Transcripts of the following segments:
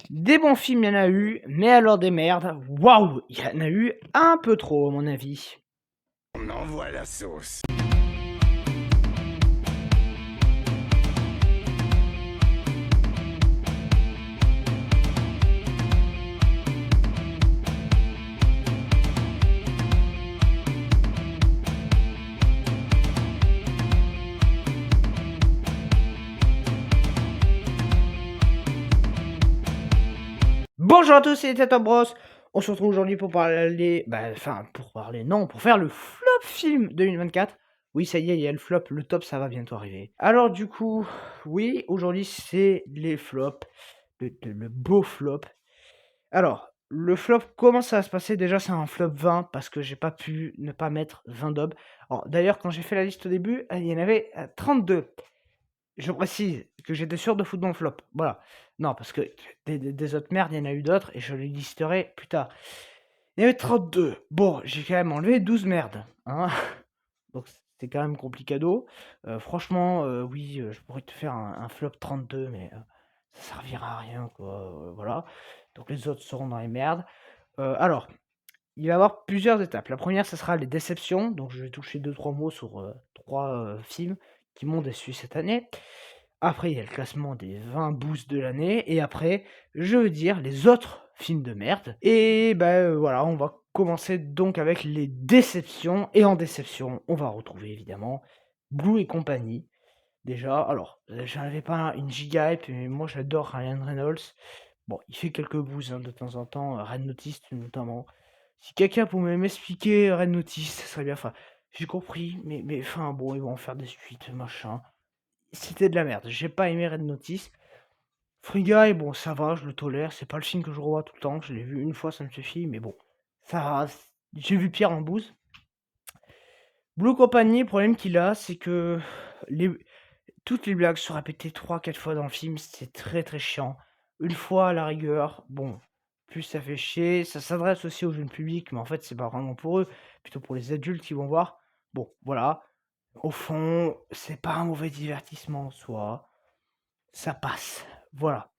Des bons films, il y en a eu, mais alors des merdes, waouh! Il y en a eu un peu trop à mon avis. On envoie la sauce. Bonjour à tous, c'est Tata Bros. On se retrouve aujourd'hui pour parler, pour faire le flop film 2024. Oui, ça y est, il y a le flop, le top, ça va bientôt arriver. Alors du coup, oui, aujourd'hui c'est les flops, le beau flop. Alors, le flop, comment ça va se passer? Déjà, c'est un flop 20 parce que j'ai pas pu ne pas mettre 20 daubs. Alors, d'ailleurs, quand j'ai fait la liste au début, il y en avait 32. Je précise que j'étais sûr de foutre dans le flop. Voilà. Non, parce que des autres merdes, il y en a eu d'autres et je les listerai plus tard. Il y en avait 32. Bon, j'ai quand même enlevé 12 merdes. Hein. Donc, c'était quand même complicado. Franchement, oui, je pourrais te faire un flop 32, mais ça servira à rien, quoi. Voilà. Donc, les autres seront dans les merdes. Alors, il va y avoir plusieurs étapes. La première, ce sera les déceptions. Donc, je vais toucher 2-3 mots sur 3 films qui m'ont déçu cette année. Après, il y a le classement des 20 boosts de l'année. Et après, je veux dire les autres films de merde. Et ben voilà, on va commencer donc avec les déceptions. Et en déception, on va retrouver évidemment Blue et compagnie. Déjà, alors, j'en avais pas une giga hype, mais moi j'adore Ryan Reynolds. Bon, il fait quelques boosts de temps en temps, Red Notice notamment. Si quelqu'un pouvait m'expliquer Red Notice, ça serait bien. Enfin, j'ai compris, mais enfin bon, ils vont en faire des suites, machin. C'était de la merde. J'ai pas aimé Red Notice. Free Guy, bon, ça va, je le tolère. C'est pas le film que je revois tout le temps. Je l'ai vu une fois, ça me suffit. Mais bon, ça va. J'ai vu pire en bouse. Blue Company, le problème qu'il a, c'est que toutes les blagues sont répétées 3-4 fois dans le film. C'est très très chiant. Une fois à la rigueur, bon, plus ça fait chier. Ça s'adresse aussi au jeune public, mais en fait, c'est pas vraiment pour eux. Plutôt pour les adultes qui vont voir. Bon, voilà. Au fond, c'est pas un mauvais divertissement en soi. Ça passe. Voilà.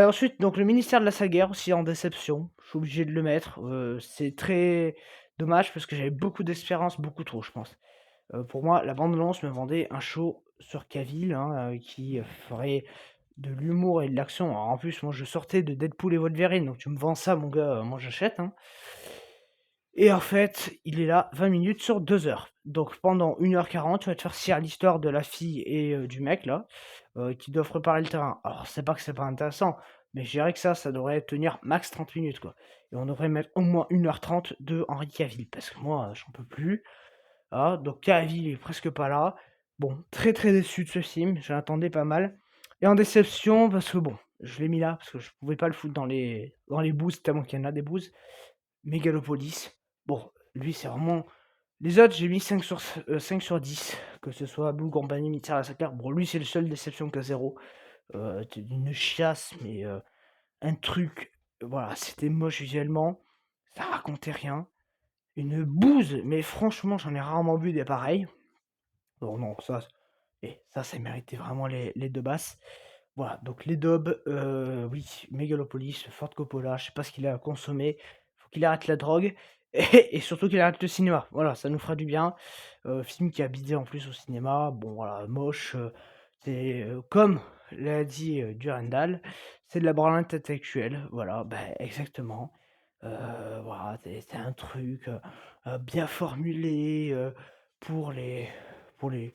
Ensuite, donc le ministère de la Saguerre aussi en déception. Je suis obligé de le mettre. C'est très dommage parce que j'avais beaucoup d'espérance, beaucoup trop, je pense. Pour moi, la bande-annonce me vendait un show sur Cavill hein, qui ferait de l'humour et de l'action. Alors, en plus, moi, je sortais de Deadpool et Wolverine, donc tu me vends ça, mon gars, moi j'achète. Hein. Et en fait, il est là 20 minutes sur 2 heures. Donc pendant 1h40, tu vas te faire cirer l'histoire de la fille et du mec là, qui doivent préparer le terrain. Alors c'est pas que c'est pas intéressant, mais je dirais que ça devrait tenir max 30 minutes quoi. Et on devrait mettre au moins 1h30 de Henry Cavill, parce que moi j'en peux plus. Ah, donc Cavill est presque pas là. Bon, très très déçu de ce film, j'en attendais pas mal. Et en déception, parce que bon, je l'ai mis là, parce que je pouvais pas le foutre dans les boosts, tellement qu'il y en a des boosts. Megalopolis. Bon, lui, c'est vraiment. Les autres, j'ai mis 5 sur 10. Que ce soit Blue Company, Mitsubishi Sakar. Bon, lui, c'est le seul déception qu'à 0. C'est une chiasse, mais un truc. Voilà, c'était moche visuellement. Ça racontait rien. Une bouse, mais franchement, j'en ai rarement vu des pareils. Bon, non, ça méritait vraiment les deux basses. Voilà, donc les daubs, oui, Megalopolis, Ford Coppola, je sais pas ce qu'il a consommé. Faut qu'il arrête la drogue et surtout qu'il arrête le cinéma. Voilà, ça nous fera du bien. Film qui a bidé en plus au cinéma. Bon, voilà, moche. C'est comme l'a dit Durandal, c'est de la branlette intellectuelle. Voilà, ben exactement. Voilà, c'est un truc bien formulé pour les pour les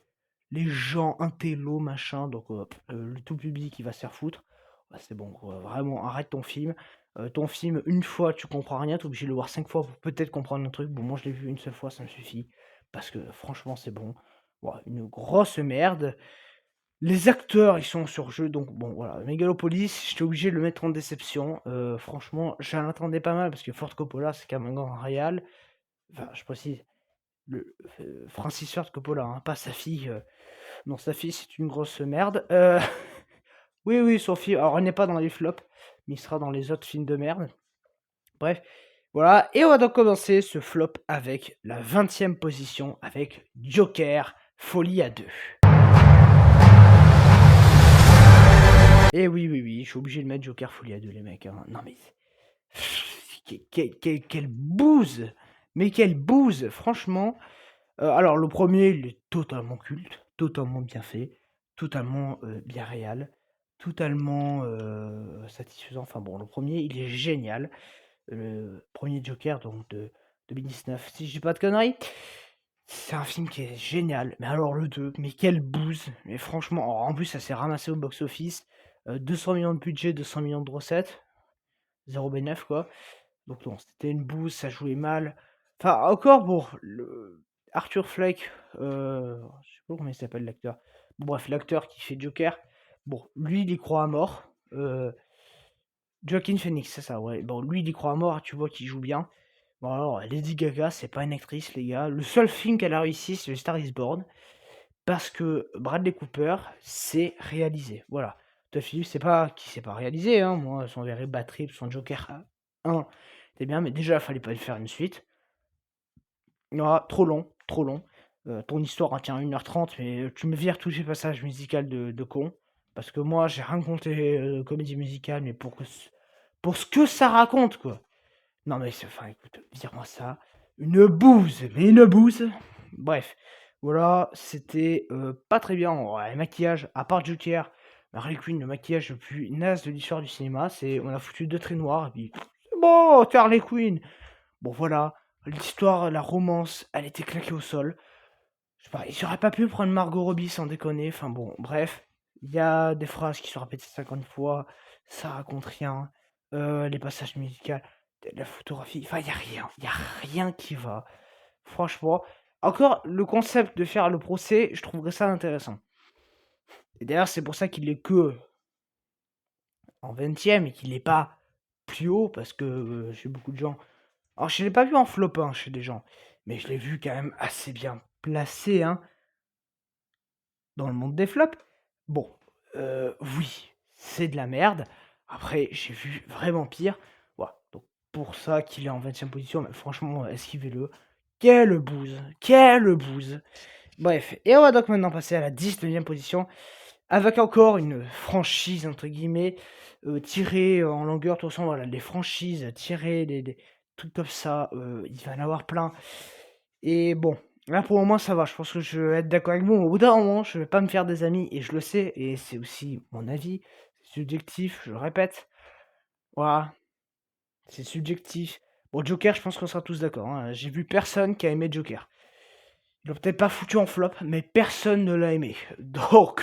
gens intello machin. Donc le tout public il va se faire foutre. Ouais, c'est bon, quoi. Vraiment, arrête ton film. Ton film, une fois, tu comprends rien, t'es obligé de le voir 5 fois pour peut-être comprendre un truc. Bon, moi, je l'ai vu une seule fois, ça me suffit. Parce que, franchement, c'est bon. Bon, une grosse merde. Les acteurs, ils sont sur jeu, donc bon, voilà. Megalopolis, j'étais obligé de le mettre en déception. Franchement, j'en attendais pas mal, parce que Ford Coppola, c'est quand même un grand réal. Enfin, je précise, Francis Ford Coppola, hein, pas sa fille. Non, sa fille, c'est une grosse merde. Oui, oui, son film. Alors, il n'est pas dans les flops, mais il sera dans les autres films de merde. Bref, voilà. Et on va donc commencer ce flop avec la 20e position, avec Joker, Folie à 2. Et oui, oui, oui, je suis obligé de mettre Joker Folie à 2, les mecs, hein. Non mais... Quelle bouse! Mais quelle bouse! Franchement. Alors, le premier, il est totalement culte, totalement bien fait, totalement bien réel, totalement satisfaisant. Enfin bon, le premier, il est génial. Le premier Joker, donc de 2019, si je dis pas de conneries. C'est un film qui est génial. Mais alors, le 2, mais quelle bouse! Mais franchement, en plus, ça s'est ramassé au box-office. 200 millions de budget, 200 millions de recettes. 0 bénéf, quoi. Donc non, c'était une bouse, ça jouait mal. Enfin, encore pour le Arthur Fleck, je sais pas comment il s'appelle l'acteur. Bon, bref, l'acteur qui fait Joker. Bon, lui, il y croit à mort. Joaquin Phoenix, c'est ça, ouais. Bon, lui, il y croit à mort, tu vois qu'il joue bien. Bon, alors, Lady Gaga, c'est pas une actrice, les gars. Le seul film qu'elle a réussi, c'est le Star is Born. Parce que Bradley Cooper s'est réalisé. Voilà. Toi, Philippe, c'est pas qui s'est pas réalisé, hein. Moi, son verré Bad Trip, son Joker 1, c'était bien, mais déjà, il fallait pas lui faire une suite. Ah, trop long, trop long. Ton histoire, elle tient 1h30, mais tu me vires tous ces passages musicaux de con. Parce que moi, j'ai rien compté comédie musicale, mais pour ce que ça raconte, quoi. Non, mais enfin, écoute, vire-moi ça. Une bouse, mais une bouse. Bref, voilà, c'était pas très bien. Ouais, le maquillage, à part Joker, Harley Quinn, le maquillage le plus naze de l'histoire du cinéma, c'est on a foutu 2 traits noirs, et puis c'est bon, t'es Harley Quinn. Bon, voilà, l'histoire, la romance, elle était claquée au sol. Je sais pas, ils auraient pas pu prendre Margot Robbie sans déconner. Enfin bon, bref, il y a des phrases qui sont répétées 50 fois, ça raconte rien. Les passages musicaux, la photographie, enfin, il y a rien qui va. Franchement, encore le concept de faire le procès, je trouverais ça intéressant. Et d'ailleurs, c'est pour ça qu'il est que en 20e et qu'il n'est pas plus haut, parce que chez beaucoup de gens. Alors, je l'ai pas vu en flop, hein, chez des gens, mais je l'ai vu quand même assez bien placé, hein, dans le monde des flops. Bon, oui, c'est de la merde. Après, j'ai vu vraiment pire. Voilà, donc pour ça qu'il est en 20e position, mais franchement, esquivez-le. Quelle bouse! Quelle bouse! Bref, et on va donc maintenant passer à la 19e position, avec encore une franchise, entre guillemets, tirée en longueur. De toute façon, voilà, les franchises tirées, des trucs comme ça, il va y en avoir plein. Et bon, là pour le moment ça va, je pense que je vais être d'accord avec vous. Au bout d'un moment, je vais pas me faire des amis, et je le sais, et c'est aussi mon avis, c'est subjectif, je le répète. Voilà, c'est subjectif. Bon, Joker, je pense qu'on sera tous d'accord, hein. J'ai vu personne qui a aimé Joker. Ils l'ont peut-être pas foutu en flop, mais personne ne l'a aimé. Donc,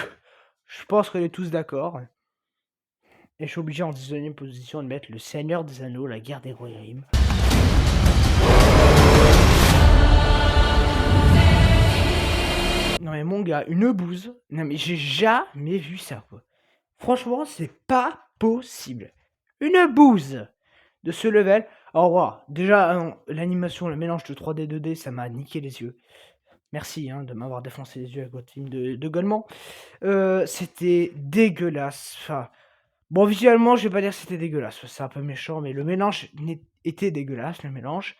je pense qu'on est tous d'accord. Et je suis obligé en 19e position de mettre Le Seigneur des Anneaux, La Guerre des Royaumes. Non mais mon gars, une bouse. Non mais j'ai jamais vu ça, quoi. Franchement, c'est pas possible. Une bouse de ce level. Alors voilà, déjà, l'animation, le mélange de 3D, 2D, ça m'a niqué les yeux. Merci de m'avoir défoncé les yeux avec votre film de Golemont. C'était dégueulasse. Enfin, bon, visuellement, je vais pas dire que c'était dégueulasse. C'est un peu méchant, mais le mélange était dégueulasse, le mélange.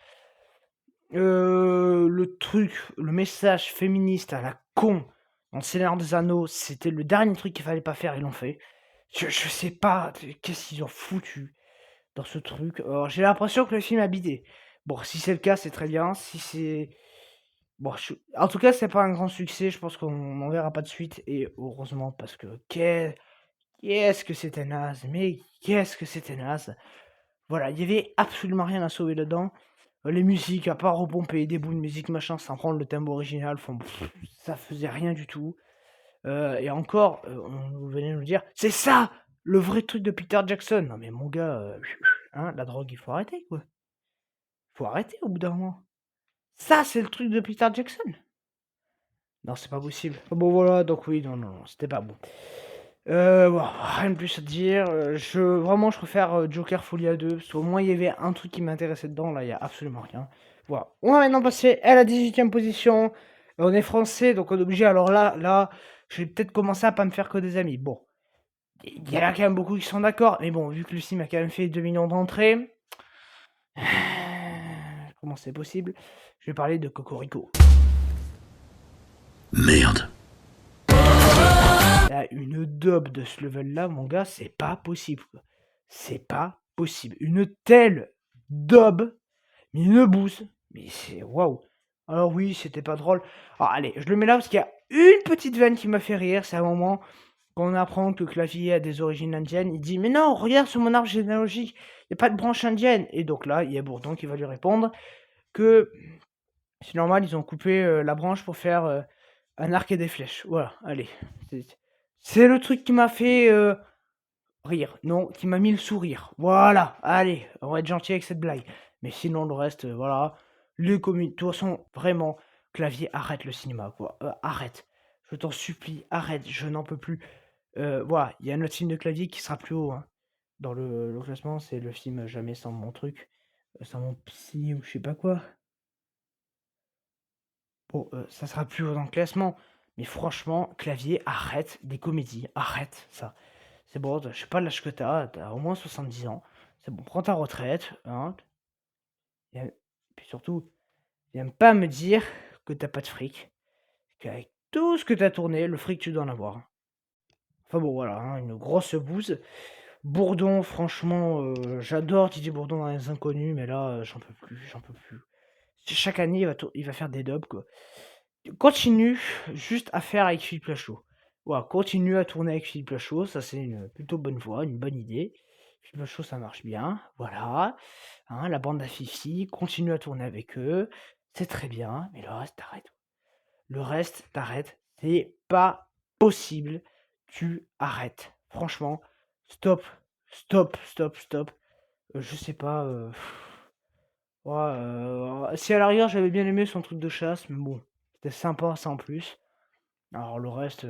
Le truc, le message féministe à la con dans Le Seigneur des Anneaux, c'était le dernier truc qu'il fallait pas faire, ils l'ont fait. Je sais pas qu'est-ce qu'ils ont foutu dans ce truc. Alors, j'ai l'impression que le film a bidé. Bon, si c'est le cas, c'est très bien. Si c'est... Bon, en tout cas, c'est pas un grand succès. Je pense qu'on n'en verra pas de suite. Et heureusement, parce que qu'est-ce que c'était naze. Mais qu'est-ce que c'était naze. Voilà, il y avait absolument rien à sauver dedans. Les musiques, à part repomper des bouts de musique machin, sans prendre le thème original, ça faisait rien du tout. Et encore, on venait nous dire, c'est ça le vrai truc de Peter Jackson. Non mais mon gars, la drogue, il faut arrêter, quoi. Faut arrêter au bout d'un moment. Ça, c'est le truc de Peter Jackson. Non, c'est pas possible. Bon voilà, donc oui, non, c'était pas bon. Bon, rien de plus à dire. Vraiment, je préfère Joker Folie à 2, parce qu'au moins il y avait un truc qui m'intéressait dedans. Là, il y a absolument rien. Voilà. On va maintenant passer à la 18e position. On est français, donc on est obligé. Alors là, je vais peut-être commencer à pas me faire que des amis. Bon, il y en a quand même beaucoup qui sont d'accord, mais bon, vu que le film a quand même fait 2 millions d'entrées, comment c'est possible? Je vais parler de Cocorico. Merde. a une daube de ce level-là, mon gars, c'est pas possible, quoi. C'est pas possible. Une telle daube, mais une bouse, mais c'est waouh. Alors oui, c'était pas drôle. Ah, allez, je le mets là parce qu'il y a une petite vanne qui m'a fait rire. C'est un moment quand on apprend que Clavier a des origines indiennes. Il dit, mais non, regarde sur mon arbre généalogique, il n'y a pas de branche indienne. Et donc là, il y a Bourdon qui va lui répondre que c'est normal, ils ont coupé la branche pour faire un arc et des flèches. Voilà, allez. C'est le truc qui m'a fait rire. Non, qui m'a mis le sourire. Voilà, allez, on va être gentil avec cette blague. Mais sinon, le reste, voilà. Les communes, de toute façon, vraiment, Clavier, arrête le cinéma, quoi. Arrête. Je t'en supplie, arrête, je n'en peux plus. Voilà, il y a un autre film de Clavier qui sera plus haut, hein. Dans le classement, c'est le film Jamais sans mon truc. Sans mon psy ou je sais pas quoi. Bon, ça sera plus haut dans le classement. Mais franchement, Clavier, arrête des comédies. Arrête ça. C'est bon, je sais pas l'âge que t'as au moins 70 ans. C'est bon, prends ta retraite. Hein. Et puis surtout, viens pas me dire que t'as pas de fric. Qu'avec tout ce que t'as tourné, le fric, tu dois en avoir. Enfin bon, voilà, hein, une grosse bouse. Bourdon, franchement, j'adore Didier Bourdon dans Les Inconnus, mais là, j'en peux plus, j'en peux plus. Chaque année, il va faire des dubs, quoi. Continue juste à faire avec Philippe Lachaud. Voilà, continue à tourner avec Philippe Lachaud, ça c'est une plutôt bonne voie, une bonne idée. Philippe Lachaud, ça marche bien, voilà. Hein, la bande à Fifi, continue à tourner avec eux, c'est très bien, mais le reste, t'arrêtes. Le reste, t'arrêtes. C'est pas possible. Tu arrêtes. Franchement, stop, stop, stop, stop. Je sais pas. Ouais, si à l'arrière j'avais bien aimé son truc de chasse, mais bon, c'était sympa ça en plus. Alors le reste,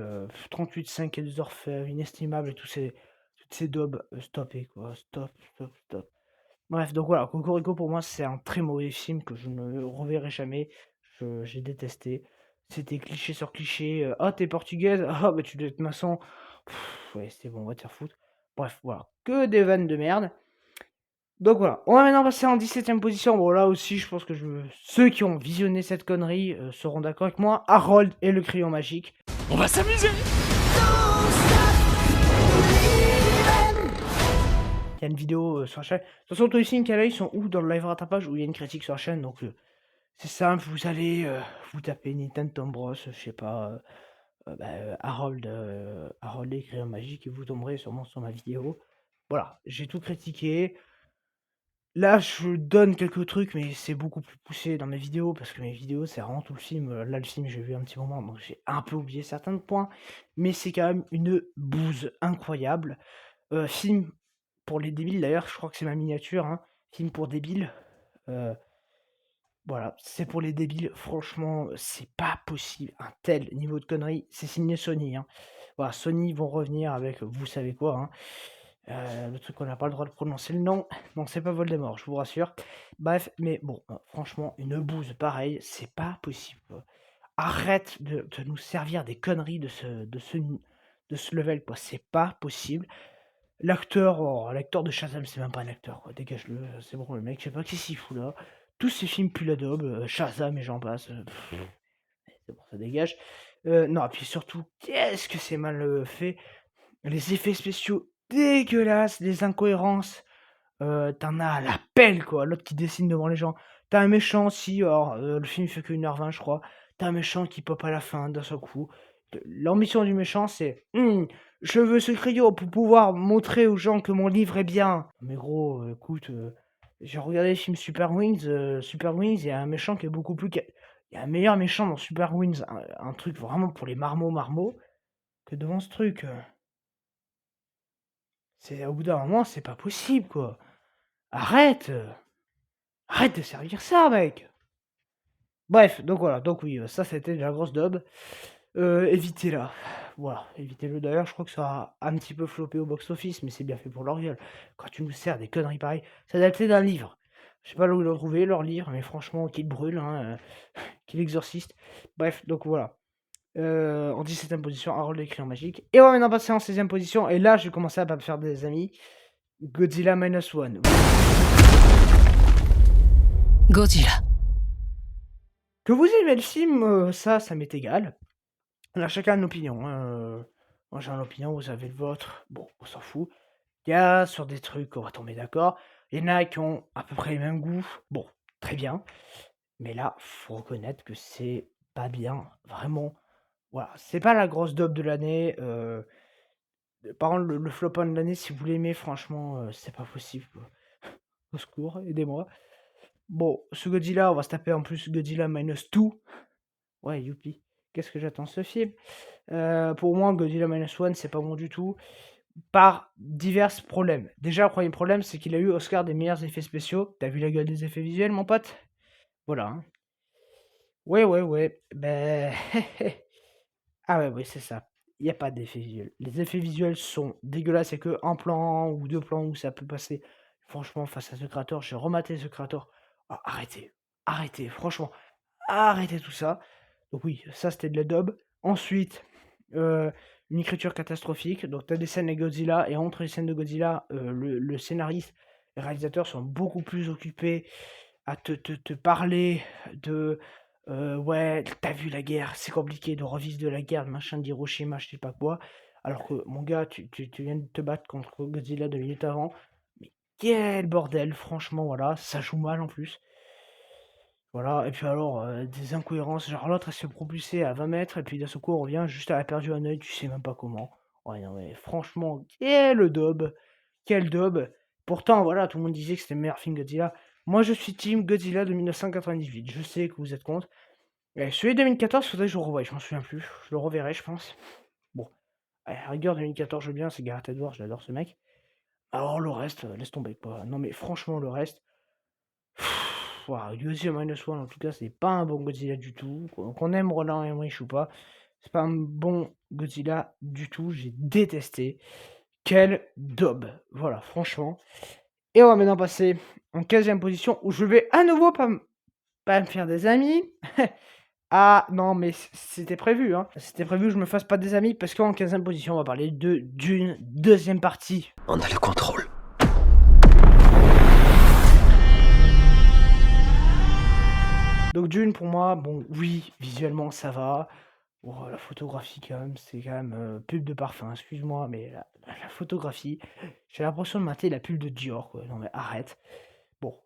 38,5 et des orfèvres, inestimable et toutes ces daubes, stoppez quoi, stop, stop, stop. Bref, donc voilà, Cocorico pour moi c'est un très mauvais film que je ne reverrai jamais. J'ai détesté. C'était cliché sur cliché. Ah, t'es portugaise? Ah, bah tu dois être maçon. Ouais, c'était bon, on va te faire foutre. Bref, voilà, que des vannes de merde. Donc voilà, on va maintenant passer en 17ème position. Bon, là aussi, je pense que ceux qui ont visionné cette connerie seront d'accord avec moi. Harold et le crayon magique. On va s'amuser. Il y a une vidéo sur la chaîne. De toute façon, tous les films qu'il y a là, ils sont où dans le live rattrapage où il y a une critique sur la chaîne. Donc c'est simple, vous allez vous taper Nintendo Bros, je sais pas, Harold et le crayon magique et vous tomberez sûrement sur ma vidéo. Voilà, j'ai tout critiqué. Là, je donne quelques trucs, mais c'est beaucoup plus poussé dans mes vidéos, parce que mes vidéos, c'est vraiment tout le film. Là, le film, j'ai vu un petit moment, donc j'ai un peu oublié certains points, mais c'est quand même une bouse incroyable. Film pour les débiles, d'ailleurs, je crois que c'est ma miniature, hein. Film pour débiles. Voilà, c'est pour les débiles. Franchement, c'est pas possible. Un tel niveau de conneries, c'est signé Sony, hein. Voilà, Sony vont revenir avec vous savez quoi, hein. Le truc qu'on n'a pas le droit de prononcer le nom. Non, c'est pas Voldemort, je vous rassure. Bref, mais bon, franchement, une bouse pareille, c'est pas possible, quoi. Arrête de nous servir des conneries de ce level, quoi. C'est pas possible. L'acteur de Shazam, c'est même pas un acteur, quoi. Dégage-le, c'est bon, le mec, je sais pas qui s'y fout là. Tous ces films puent la daube, Shazam et j'en passe. C'est bon, ça dégage. Non, et puis surtout, qu'est-ce que c'est mal fait. Les effets spéciaux dégueulasses, les incohérences. T'en as à la pelle, quoi. L'autre qui dessine devant les gens. T'as un méchant aussi, alors le film fait que 1h20, je crois. T'as un méchant qui pop à la fin d'un seul coup. L'ambition du méchant, c'est je veux ce crayon pour pouvoir montrer aux gens que mon livre est bien. Mais gros, écoute, j'ai regardé le film Super Wings. Super Wings, il y a un méchant qui est beaucoup plus. Il y a un meilleur méchant dans Super Wings, un truc vraiment pour les marmots, que devant ce truc. C'est au bout d'un moment, c'est pas possible, quoi. Arrête! Arrête de servir ça, mec! Bref, donc voilà, donc oui, ça c'était de la grosse daube. Évitez-la. Voilà, évitez-le. D'ailleurs, je crois que ça a un petit peu floppé au box-office, mais c'est bien fait pour leur gueule. Quand tu nous sers des conneries pareilles, ça adapté d'un livre. Je sais pas où ils l'ont trouvé, leur livre, mais franchement, qu'il brûle, hein, qu'il exorciste. Bref, donc voilà. En 17ème position, Harold écrit en magique. Et on va maintenant passer en 16ème position, et là, je vais commencer à pas me faire des amis. Godzilla Minus One. Godzilla. Que vous aimez le film, ça m'est égal. On a chacun une opinion, hein. Moi, j'ai une opinion, vous avez le vôtre. Bon, on s'en fout. Il y a sur des trucs, on va tomber d'accord. Il y en a qui ont à peu près les mêmes goûts. Bon, très bien. Mais là, faut reconnaître que c'est pas bien. Vraiment. Voilà. C'est pas la grosse dope de l'année. Par contre, le flop 1 de l'année, si vous l'aimez, franchement, c'est pas possible, quoi. Au secours, aidez-moi. Bon, ce Godzilla, on va se taper en plus Godzilla Minus 2. Ouais, youpi. Qu'est-ce que j'attends de ce film? Pour moi, Godzilla Minus 1, c'est pas bon du tout. Par divers problèmes. Déjà, le premier problème, c'est qu'il a eu Oscar des meilleurs effets spéciaux. T'as vu la gueule des effets visuels, mon pote? Voilà. Hein. Ouais, ouais, ouais. Ben. Ah ouais, ouais, c'est ça. Il n'y a pas d'effets visuels. Les effets visuels sont dégueulasses. C'est que un plan ou deux plans où ça peut passer. Franchement, face à ce créateur, j'ai rematé ce créateur. Ah, arrêtez. Arrêtez. Franchement, arrêtez tout ça. Donc oui, ça c'était de la daube. Ensuite, une écriture catastrophique. Donc tu as des scènes de Godzilla et entre les scènes de Godzilla, le scénariste et le réalisateur sont beaucoup plus occupés à te parler de ouais, t'as vu la guerre, c'est compliqué de revivre de la guerre, de machin d'Hiroshima, je sais pas quoi. Alors que mon gars, tu viens de te battre contre Godzilla 2 minutes avant. Mais quel bordel, franchement, voilà, ça joue mal en plus. Voilà, et puis alors, des incohérences, genre l'autre elle se fait propulser à 20 mètres, et puis d'un seul coup on revient, juste elle a perdu un œil, tu sais même pas comment. Ouais, non mais franchement, quel daube! Quel daube! Pourtant, voilà, tout le monde disait que c'était le meilleur film Godzilla. Moi je suis team Godzilla de 1998, je sais que vous êtes contre. Et celui de 2014, faudrait que je le revoie, je m'en souviens plus. Je le reverrai, je pense. Bon, à la rigueur 2014, je veux bien, c'est Gareth Edwards, j'adore ce mec. Alors le reste, laisse tomber quoi. Non mais franchement, le reste. Ouah, Godzilla Minus One, en tout cas, c'est pas un bon Godzilla du tout. Qu'on aime Roland Emmerich ou pas, c'est pas un bon Godzilla du tout. J'ai détesté. Quel daube. Voilà, franchement. Et on va maintenant passer en 15e position où je vais à nouveau pas me faire des amis. Ah non, mais c'était prévu, hein. C'était prévu que je me fasse pas des amis parce qu'en 15e position, on va parler d'une deuxième partie. On a le contrôle. Donc Dune, pour moi, bon, oui, visuellement, ça va. Oh, la photographie, quand même, c'est quand même pub de parfum, excuse-moi, mais la photographie, j'ai l'impression de mater la pub de Dior, quoi. Non, mais arrête. Bon,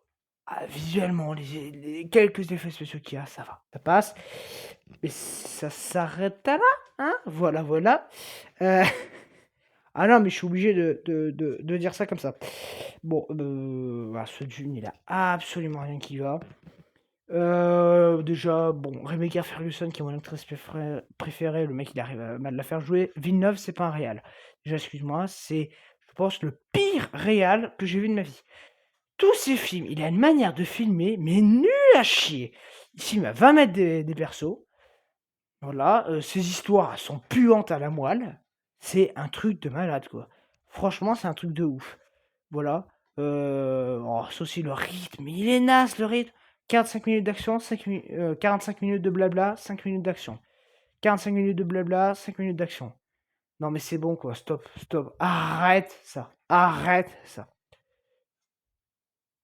visuellement, les quelques effets spéciaux qu'il y a, ça va, ça passe. Mais ça s'arrête là, hein? Voilà, voilà. Ah non, mais je suis obligé de dire ça comme ça. Bon, voilà, ce Dune, il a absolument rien qui va. Déjà, bon, Rebecca Ferguson, qui est mon actrice préférée, le mec il arrive à mal la faire jouer. Villeneuve, c'est pas un réal. Déjà, excuse-moi, c'est, je pense, le pire réal que j'ai vu de ma vie. Tous ces films, il a une manière de filmer, mais nul à chier. Il filme à 20 mètres des persos. Voilà, ces histoires elles sont puantes à la moelle. C'est un truc de malade, quoi. Franchement, c'est un truc de ouf. Voilà. Oh, c'est aussi le rythme, il est naze le rythme. 45 minutes d'action, 45 minutes de blabla, 5 minutes d'action. 45 minutes de blabla, 5 minutes d'action. Non mais c'est bon quoi, stop, stop. Arrête ça. Arrête ça.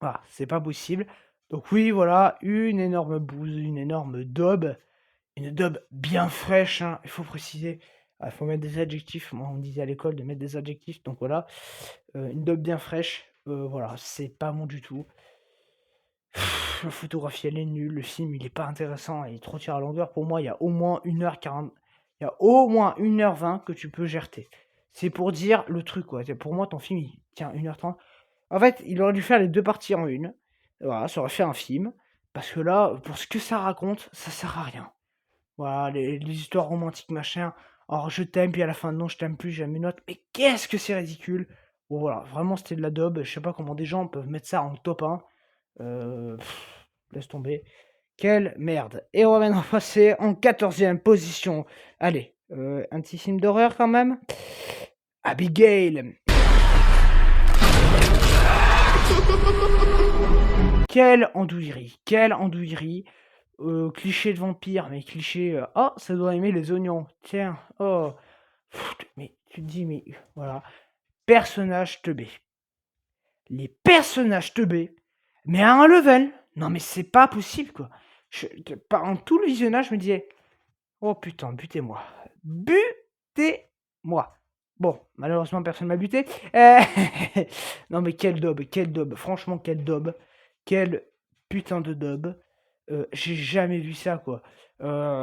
Voilà, c'est pas possible. Donc oui, voilà, une énorme bouse, une énorme daube. Une daube bien fraîche, hein, il faut préciser. Il faut mettre des adjectifs. Moi, on me disait à l'école de mettre des adjectifs. Donc voilà, une daube bien fraîche. Voilà, c'est pas bon du tout. La photographie, elle est nulle. Le film, il est pas intéressant. Il est trop tiré à longueur. Pour moi, il y a au moins 1h40. Il y a au moins 1h20 que tu peux gerter. C'est pour dire le truc, quoi. Pour moi, ton film, il tient 1h30. En fait, il aurait dû faire les deux parties en une. Voilà, ça aurait fait un film. Parce que là, pour ce que ça raconte, ça sert à rien. Voilà, les histoires romantiques, machin. Alors, je t'aime, puis à la fin, non, je t'aime plus, j'aime une autre. Mais qu'est-ce que c'est ridicule! Bon, voilà, vraiment, c'était de la daube. Je sais pas comment des gens peuvent mettre ça en top 1. Laisse tomber. Quelle merde. Et on va maintenant passer en 14e position. Allez, un petit film d'horreur quand même. Abigail. Quelle andouillerie. Quelle andouillerie. Cliché de vampire, mais cliché. Oh, ça doit aimer les oignons. Tiens, oh. Mais tu te dis, mais voilà. Personnages teubés. Les personnages teubés, mais à un level. Non, mais c'est pas possible, quoi. Pendant tout le visionnage, je me disais, oh putain, butez-moi. Butez-moi. moi. Bon, malheureusement, personne m'a buté. Heu, non, mais quel daube, franchement, quel daube. Quel putain de daube. J'ai jamais vu ça, quoi.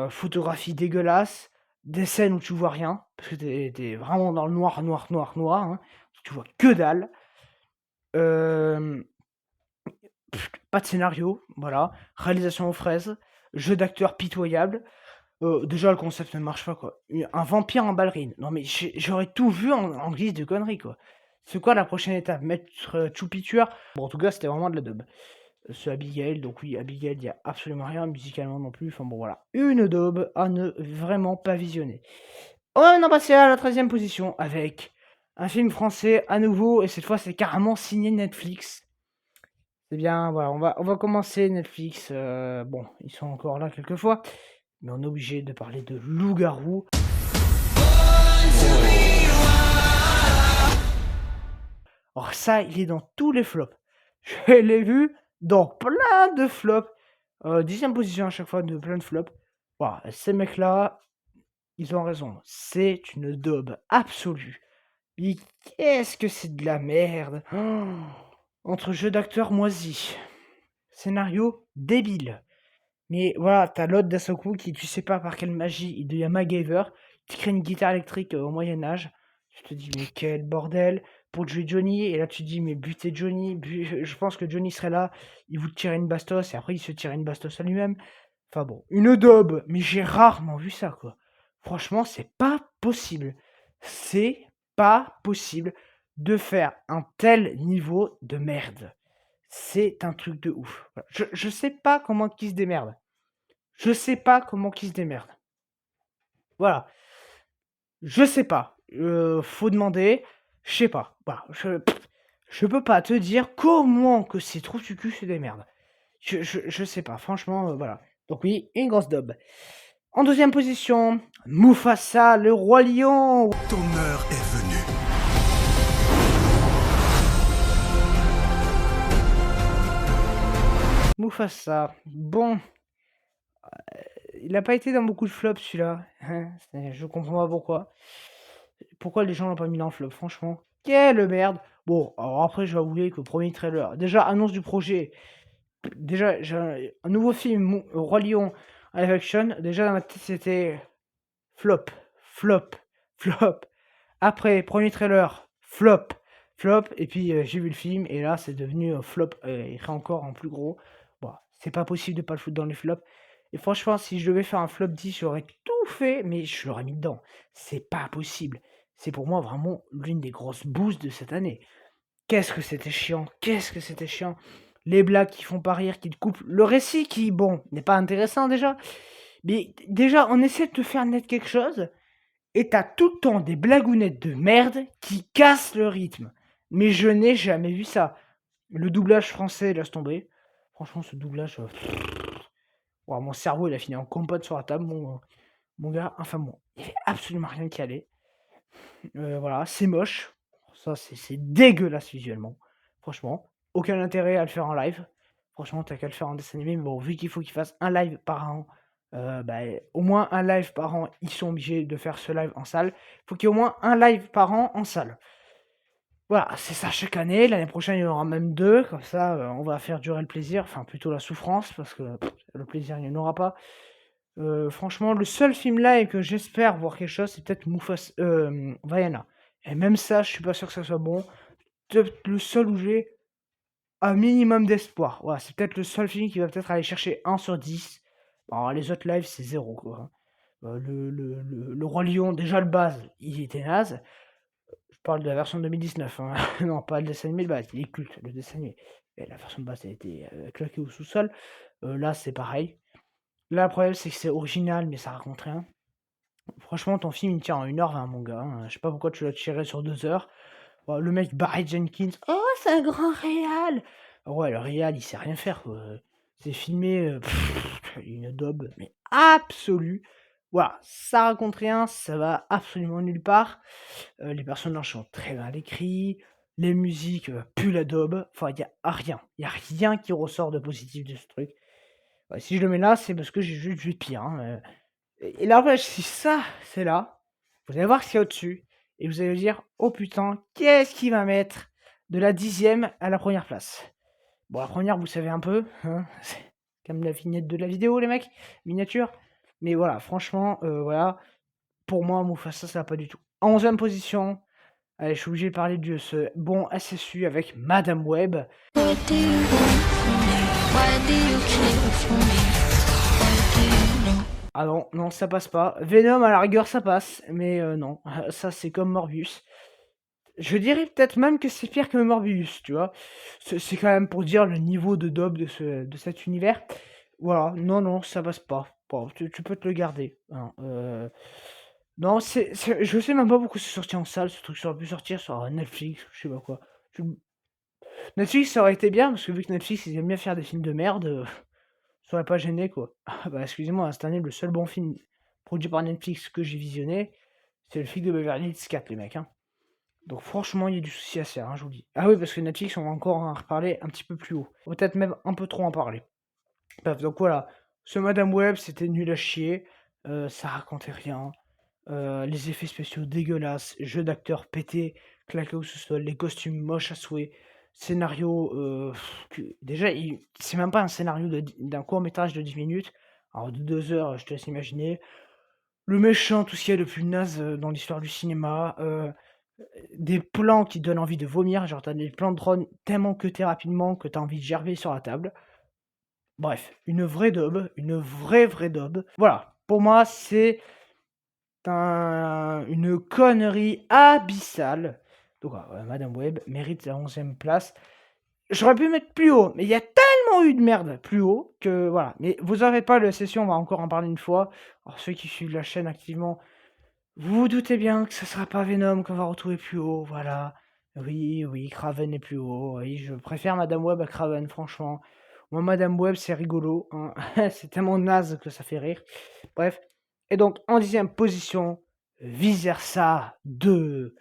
Photographie dégueulasse, des scènes où tu vois rien, parce que tu vraiment dans le noir, noir, noir, noir, hein. Tu vois que dalle. Hem, pas de scénario, voilà. Réalisation aux fraises, jeu d'acteur pitoyable. Déjà le concept ne marche pas, quoi. Un vampire en ballerine. Non mais j'aurais tout vu en guise de conneries, quoi. C'est quoi la prochaine étape? Mettre, Choupi tueur? Bon, en tout cas, c'était vraiment de la daube. C'est Abigail, donc oui, Abigail, il y a absolument rien musicalement non plus. Enfin bon, voilà. Une daube à ne vraiment pas visionner. On a passé à la 13e position avec un film français à nouveau, et cette fois, c'est carrément signé Netflix. C'est bien, voilà, on va commencer Netflix. Bon, ils sont encore là quelquefois, mais on est obligé de parler de Loup-garou. Alors ça, il est dans tous les flops. Je l'ai vu dans plein de flops. 10e position à chaque fois de plein de flops. Voilà, ces mecs-là, ils ont raison. C'est une daube absolue. Mais qu'est-ce que c'est de la merde. Entre jeu d'acteur moisi, scénario débile. Mais voilà, t'as l'autre d'Asoku qui, tu sais pas par quelle magie, il devient MacGyver, qui crée une guitare électrique au Moyen-Âge. Tu te dis, mais quel bordel pour tuer Johnny. Et là, tu te dis, mais butez Johnny. Je pense que Johnny serait là, il vous tirait une bastos, et après, il se tirait une bastos à lui-même. Enfin bon, une daube, mais j'ai rarement vu ça, quoi. Franchement, c'est pas possible. C'est pas possible de faire un tel niveau de merde. C'est un truc de ouf. Voilà. Je sais pas comment qui se démerde. Je sais pas comment qui se démerde. Voilà. Je sais pas. Faut demander. Je sais pas. Voilà. Je peux pas te dire comment que ces trous du cul se démerdent. Je sais pas. Franchement, voilà. Donc oui, une grosse daube. En deuxième position, Mufasa, le roi lion. Ton heure est venue. Mufasa. Bon, il a pas été dans beaucoup de flops celui-là. Hein, je comprends pas pourquoi. Pourquoi les gens l'ont pas mis dans le flop, franchement. Quelle merde. Bon, alors après, je vais avouer que premier trailer. Déjà, annonce du projet. Déjà, j'ai un nouveau film, Roi Lion, live action. Déjà, dans ma tête, c'était flop, flop, flop. Après, premier trailer, flop, flop. Et puis, j'ai vu le film, et là, c'est devenu flop, et encore en plus gros. Bon, c'est pas possible de pas le foutre dans les flops. Et franchement, si je devais faire un flop 10, j'aurais tout fait, mais je l'aurais mis dedans. C'est pas possible. C'est pour moi vraiment l'une des grosses boosts de cette année. Qu'est-ce que c'était chiant, qu'est-ce que c'était chiant. Les blagues qui font pas rire, qui te coupent. Le récit qui, bon, n'est pas intéressant déjà. Mais déjà, on essaie de te faire naître quelque chose, et t'as tout le temps des blagounettes de merde qui cassent le rythme. Mais je n'ai jamais vu ça. Le doublage français, laisse tomber. Franchement, ce doublage... Ouah, mon cerveau, il a fini en compote sur la table, mon gars. Enfin bon, il n'y avait absolument rien qui allait. Voilà, c'est moche. Ça, c'est dégueulasse visuellement. Franchement, aucun intérêt à le faire en live. Franchement, t'as qu'à le faire en dessin animé. Mais bon, vu qu'il faut qu'ils fassent un live par an, bah, au moins un live par an, ils sont obligés de faire ce live en salle. Il faut qu'il y ait au moins un live par an en salle. Voilà, c'est ça chaque année. L'année prochaine, il y en aura même 2. Comme ça, on va faire durer le plaisir. Enfin, plutôt la souffrance, parce que le plaisir, il n'y en aura pas. Franchement, le seul film live que j'espère voir quelque chose, c'est peut-être Vaiana. Et même ça, je suis pas sûr que ça soit bon. Peut-être le seul où j'ai un minimum d'espoir. Voilà, c'est peut-être le seul film qui va peut-être aller chercher 1 sur 10. Alors, les autres lives, c'est 0, quoi. Le Roi Lion, déjà le base, il était naze. Je parle de la version 2019, hein. Non, pas le dessin animé de base, il est culte, le dessin animé. Et la version de base, elle a été claquée au sous-sol. Là, c'est pareil. Là, le problème, c'est que c'est original, mais ça raconte rien. Franchement, ton film, il tient en 1h20, mon gars. Hein. Je sais pas pourquoi tu l'as tiré sur 2 heures. Bon, le mec, Barry Jenkins. Oh, c'est un grand réal. Ouais, le réal, il sait rien faire, quoi. C'est filmé, une daube, mais absolue. Voilà, ça raconte rien, ça va absolument nulle part. Les personnages sont très mal écrits. Les musiques, puent la daube. Enfin, il y a rien. Il y a rien qui ressort de positif de ce truc. Ouais, si je le mets là, c'est parce que j'ai juste vu pire. Hein, et là, si ça, c'est là, Vous allez voir ce qu'il y a au-dessus et vous allez vous dire: «Oh putain, qu'est-ce qu'il va mettre de la 10e à la première place?» Bon, la première, vous savez un peu, hein, c'est comme la vignette de la vidéo, les mecs, miniature. Mais voilà, franchement, voilà, pour moi, Mufasa, ça va pas du tout. En 11e position, allez, je suis obligé de parler de ce bon SSU avec Madame Web. What do you want from me? Why do you care for me? Why do you know? Ah non, non, ça passe pas. Venom, à la rigueur, ça passe, mais non, ça, c'est comme Morbius. Je dirais peut-être même que c'est pire que Morbius, tu vois? C'est quand même pour dire le niveau de daube de cet univers. Voilà, non, non, ça passe pas. Bon, tu peux te le garder, hein, non, je sais même pas pourquoi c'est sorti en salle, ce truc. Ça aurait pu sortir sur Netflix, je sais pas quoi. Tu Netflix, ça aurait été bien parce que vu que Netflix, ils aiment bien faire des films de merde, ça aurait pas gêné, quoi. Ah bah, excusez-moi, cette année, le seul bon film produit par Netflix que j'ai visionné, c'est le film de Beverly Hills 4, les mecs, hein. Donc franchement, il y a du souci à se faire, hein, je vous le dis. Ah oui, parce que Netflix, on va encore en reparler un petit peu plus haut. Peut-être même un peu trop en parler. Bref, donc voilà. Ce Madame Web, c'était nul à chier. Ça racontait rien. Les effets spéciaux dégueulasses. Jeu d'acteurs pété, claqué au sous-sol. Les costumes moches à souhait. Scénario... déjà, c'est même pas un scénario d'un court-métrage de 10 minutes. Alors de 2 heures, je te laisse imaginer. Le méchant, tout ce qu'il y a de plus naze dans l'histoire du cinéma. Des plans qui donnent envie de vomir, genre t'as des plans de drone tellement cutés rapidement que t'as envie de gerber sur la table. Bref, une vraie daube, une vraie daube. Voilà, pour moi c'est une connerie abyssale. Donc Madame Web mérite la 11e place. J'aurais pu mettre plus haut, mais il y a tellement eu de merde plus haut que voilà. Mais vous en faites pas, le session, on va encore en parler une fois. Alors ceux qui suivent la chaîne activement, vous vous doutez bien que ce sera pas Venom qu'on va retrouver plus haut, voilà. Oui, oui, Kraven est plus haut. Oui, je préfère Madame Web à Kraven, franchement. Moi, Madame Web, c'est rigolo, hein. C'est tellement naze que ça fait rire. Bref. Et donc, en 10e position, Vice Versa 2.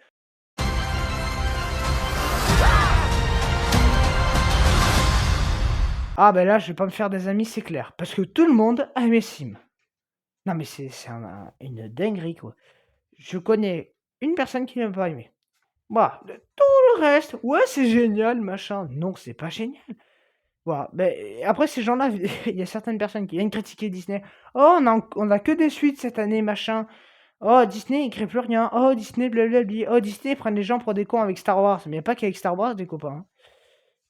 Ah, ben là, je vais pas me faire des amis, c'est clair. Parce que tout le monde a aimé Sim. Non, mais c'est une dinguerie, quoi. Je connais une personne qui n'a pas aimé. Voilà, tout le reste, ouais, c'est génial, machin. Non, c'est pas génial. Voilà. Mais après, ces gens-là, il y a certaines personnes qui viennent critiquer Disney. Oh, on a que des suites cette année, machin. Oh, Disney, il crée plus rien. Oh, Disney, blablabla. Oh, Disney, prennent les gens pour des cons avec Star Wars. Mais il n'y a pas qu'avec Star Wars, des copains, hein.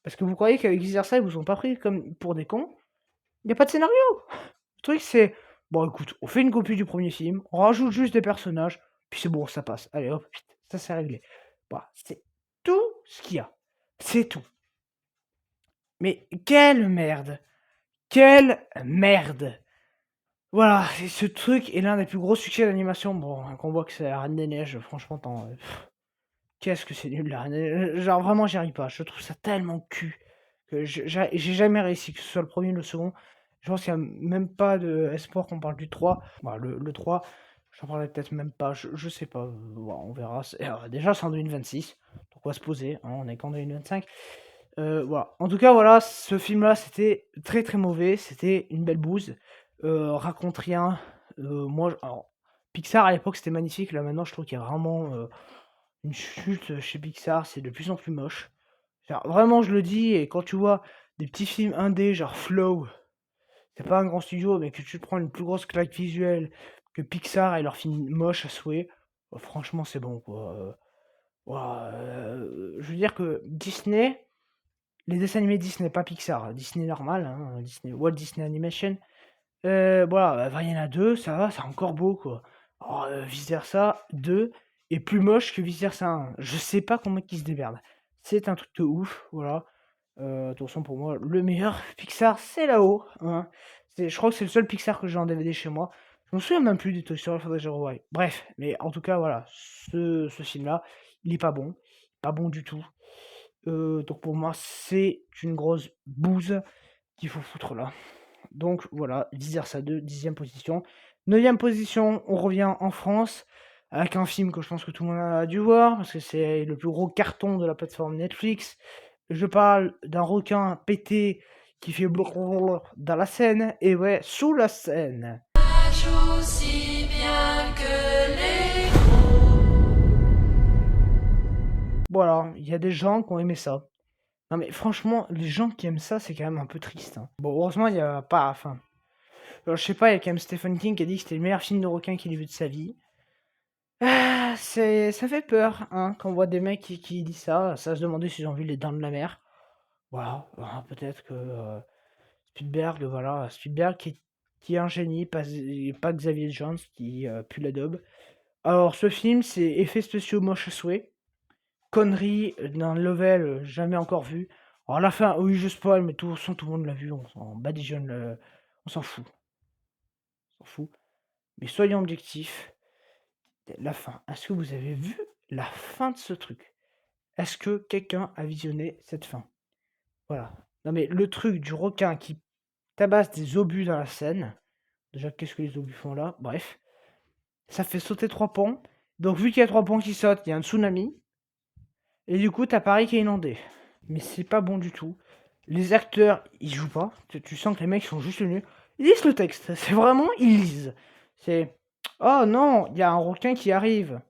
Parce que vous croyez qu'avec vice versa, ils vous ont pas pris comme pour des cons. Il n'y a pas de scénario. Le truc, c'est, bon, écoute, on fait une copie du premier film, on rajoute juste des personnages, puis c'est bon, ça passe. Allez, hop, vite, ça c'est réglé. Voilà, c'est tout ce qu'il y a. C'est tout. Mais quelle merde! Quelle merde! Voilà, et ce truc est l'un des plus gros succès d'animation. Bon, qu'on voit que c'est la Reine des Neiges, franchement, qu'est-ce que c'est nul, la Reine des Neiges. Genre, vraiment, j'y arrive pas. Je trouve ça tellement cul que j'ai jamais réussi, que ce soit le premier ou le second. Je pense qu'il n'y a même pas d'espoir qu'on parle du 3. Voilà, le 3, j'en parlerai peut-être même pas, je sais pas. Voilà, on verra. Déjà, c'est en 2026, donc on va se poser, hein, on est qu'en 2025. Voilà. En tout cas, voilà, ce film-là, c'était très très mauvais. C'était une belle bouse. Raconte rien. Alors, Pixar à l'époque, c'était magnifique. Là, maintenant, je trouve qu'il y a vraiment une chute chez Pixar. C'est de plus en plus moche. Genre, vraiment, je le dis. Et quand tu vois des petits films indés, genre Flow, c'est pas un grand studio, mais que tu te prends une plus grosse claque visuelle que Pixar et leurs films moches à souhait, franchement, c'est bon, quoi. Voilà, je veux dire que Disney. Les dessins animés Disney, pas Pixar, Disney normal, hein, Walt Disney Animation. Voilà, Vaiana 2, ça va, c'est encore beau, quoi. Oh, Vice Versa 2 est plus moche que Vice Versa 1. Je sais pas comment ils se démerdent. C'est un truc de ouf, voilà. De toute façon, pour moi, le meilleur Pixar, c'est là-haut, hein. Je crois que c'est le seul Pixar que j'ai en DVD chez moi. Je me souviens même plus des Toy Story, faudrait que je revoie. Bref, mais en tout cas, voilà, ce film-là, il est pas bon. Pas bon du tout. Donc pour moi, c'est une grosse bouse qu'il faut foutre là. Donc voilà, Vice Versa 2, 10e position. 9e position, on revient en France avec un film que je pense que tout le monde a dû voir parce que c'est le plus gros carton de la plateforme Netflix. Je parle d'un requin pété qui fait blablabla dans la Seine, et ouais, sous la Seine. Aussi bien que les voilà, il y a des gens qui ont aimé ça. Non mais franchement, les gens qui aiment ça, c'est quand même un peu triste, hein. Bon, heureusement, il y a pas enfin, je sais pas, il y a quand même Stephen King qui a dit que c'était le meilleur film de requin qu'il ait vu de sa vie. Ah, ça fait peur, hein, quand on voit des mecs qui disent ça, ça se demander s'ils ont vu Les Dents de la Mer. Voilà, peut-être que, Spielberg, voilà, Spielberg qui est un génie, pas Xavier Jones qui, pue la daube. Alors ce film, c'est effets spéciaux moches à souhait, conneries d'un level, jamais encore vu. Alors la fin, oui je spoil, mais tout le monde l'a vu, on s'en badigeonne on s'en fout, on s'en fout. Mais soyons objectifs, la fin, est-ce que vous avez vu la fin de ce truc? Est-ce que quelqu'un a visionné cette fin? Voilà. Non mais le truc du requin qui tabasse des obus dans la Seine, déjà qu'est-ce que les obus font là? Bref, ça fait sauter 3 ponts, donc vu qu'il y a 3 ponts qui sautent, il y a un tsunami, et du coup t'as Paris qui est inondé. Mais c'est pas bon du tout. Les acteurs, ils jouent pas, tu sens que les mecs sont juste nuls. Ils lisent le texte, c'est vraiment, ils lisent. C'est oh non, il y a un requin qui arrive.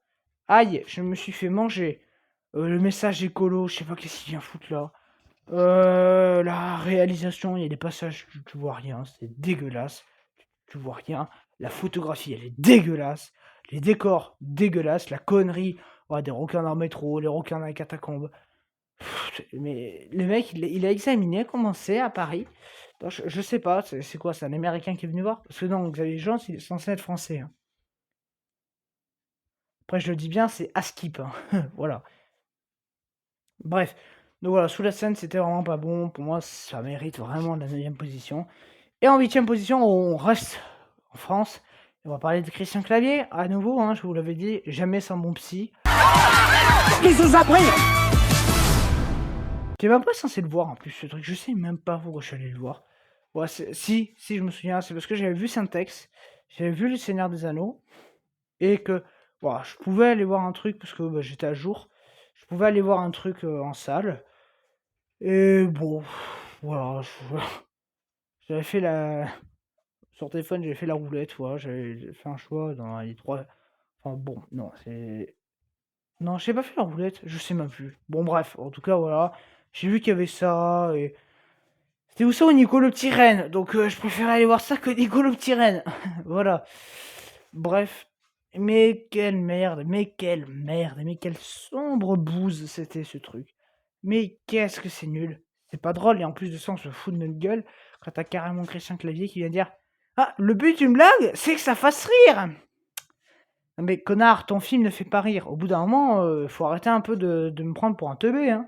Aïe, je me suis fait manger. Le message écolo, je sais pas qu'est-ce qu'il vient foutre là. La réalisation, il y a des passages, tu vois rien, c'est dégueulasse. Tu vois rien. La photographie, elle est dégueulasse. Les décors, dégueulasses. La connerie, ouais, des requins dans le métro, les requins dans les catacombes. Mais le mec, il a examiné comment c'est à Paris. Donc, je sais pas, c'est quoi, c'est un Américain qui est venu voir? Parce que non, Xavier Jean, il est censé être français, hein. Après, je le dis bien, c'est Askip, hein. Voilà. Bref. Donc voilà, sous la scène, c'était vraiment pas bon. Pour moi, ça mérite vraiment la 9ème position. Et en 8ème position, on reste en France. On va parler de Christian Clavier. À nouveau, hein, je vous l'avais dit, jamais sans mon psy. Qui vous a pris? T'es même pas censé le voir en plus, ce truc. Je sais même pas pourquoi je suis allé le voir. Ouais, si, je me souviens, c'est parce que j'avais vu Syntex, j'avais vu Le Seigneur des Anneaux, et que voilà, je pouvais aller voir un truc parce que bah, j'étais à jour. Je pouvais aller voir un truc en salle. Et bon, voilà, j'avais fait la. Sur téléphone, j'avais fait la roulette, voilà, j'avais fait un choix dans les trois. Enfin bon, non, c'est. Non, j'ai pas fait la roulette, je sais même plus. Bon, bref, en tout cas, voilà. J'ai vu qu'il y avait ça, et. C'était où ça au Nico le petit Rennes, donc je préférais aller voir ça que Nico le petit Rennes. Voilà. Bref. Mais quelle merde, mais quelle merde, mais quelle sombre bouse c'était ce truc. Mais qu'est-ce que c'est nul. C'est pas drôle, et en plus de ça, on se fout de notre gueule quand t'as carrément Christian Clavier qui vient dire ah, le but d'une blague, c'est que ça fasse rire. Non mais connard, ton film ne fait pas rire. Au bout d'un moment, faut arrêter un peu de me prendre pour un teubé, hein.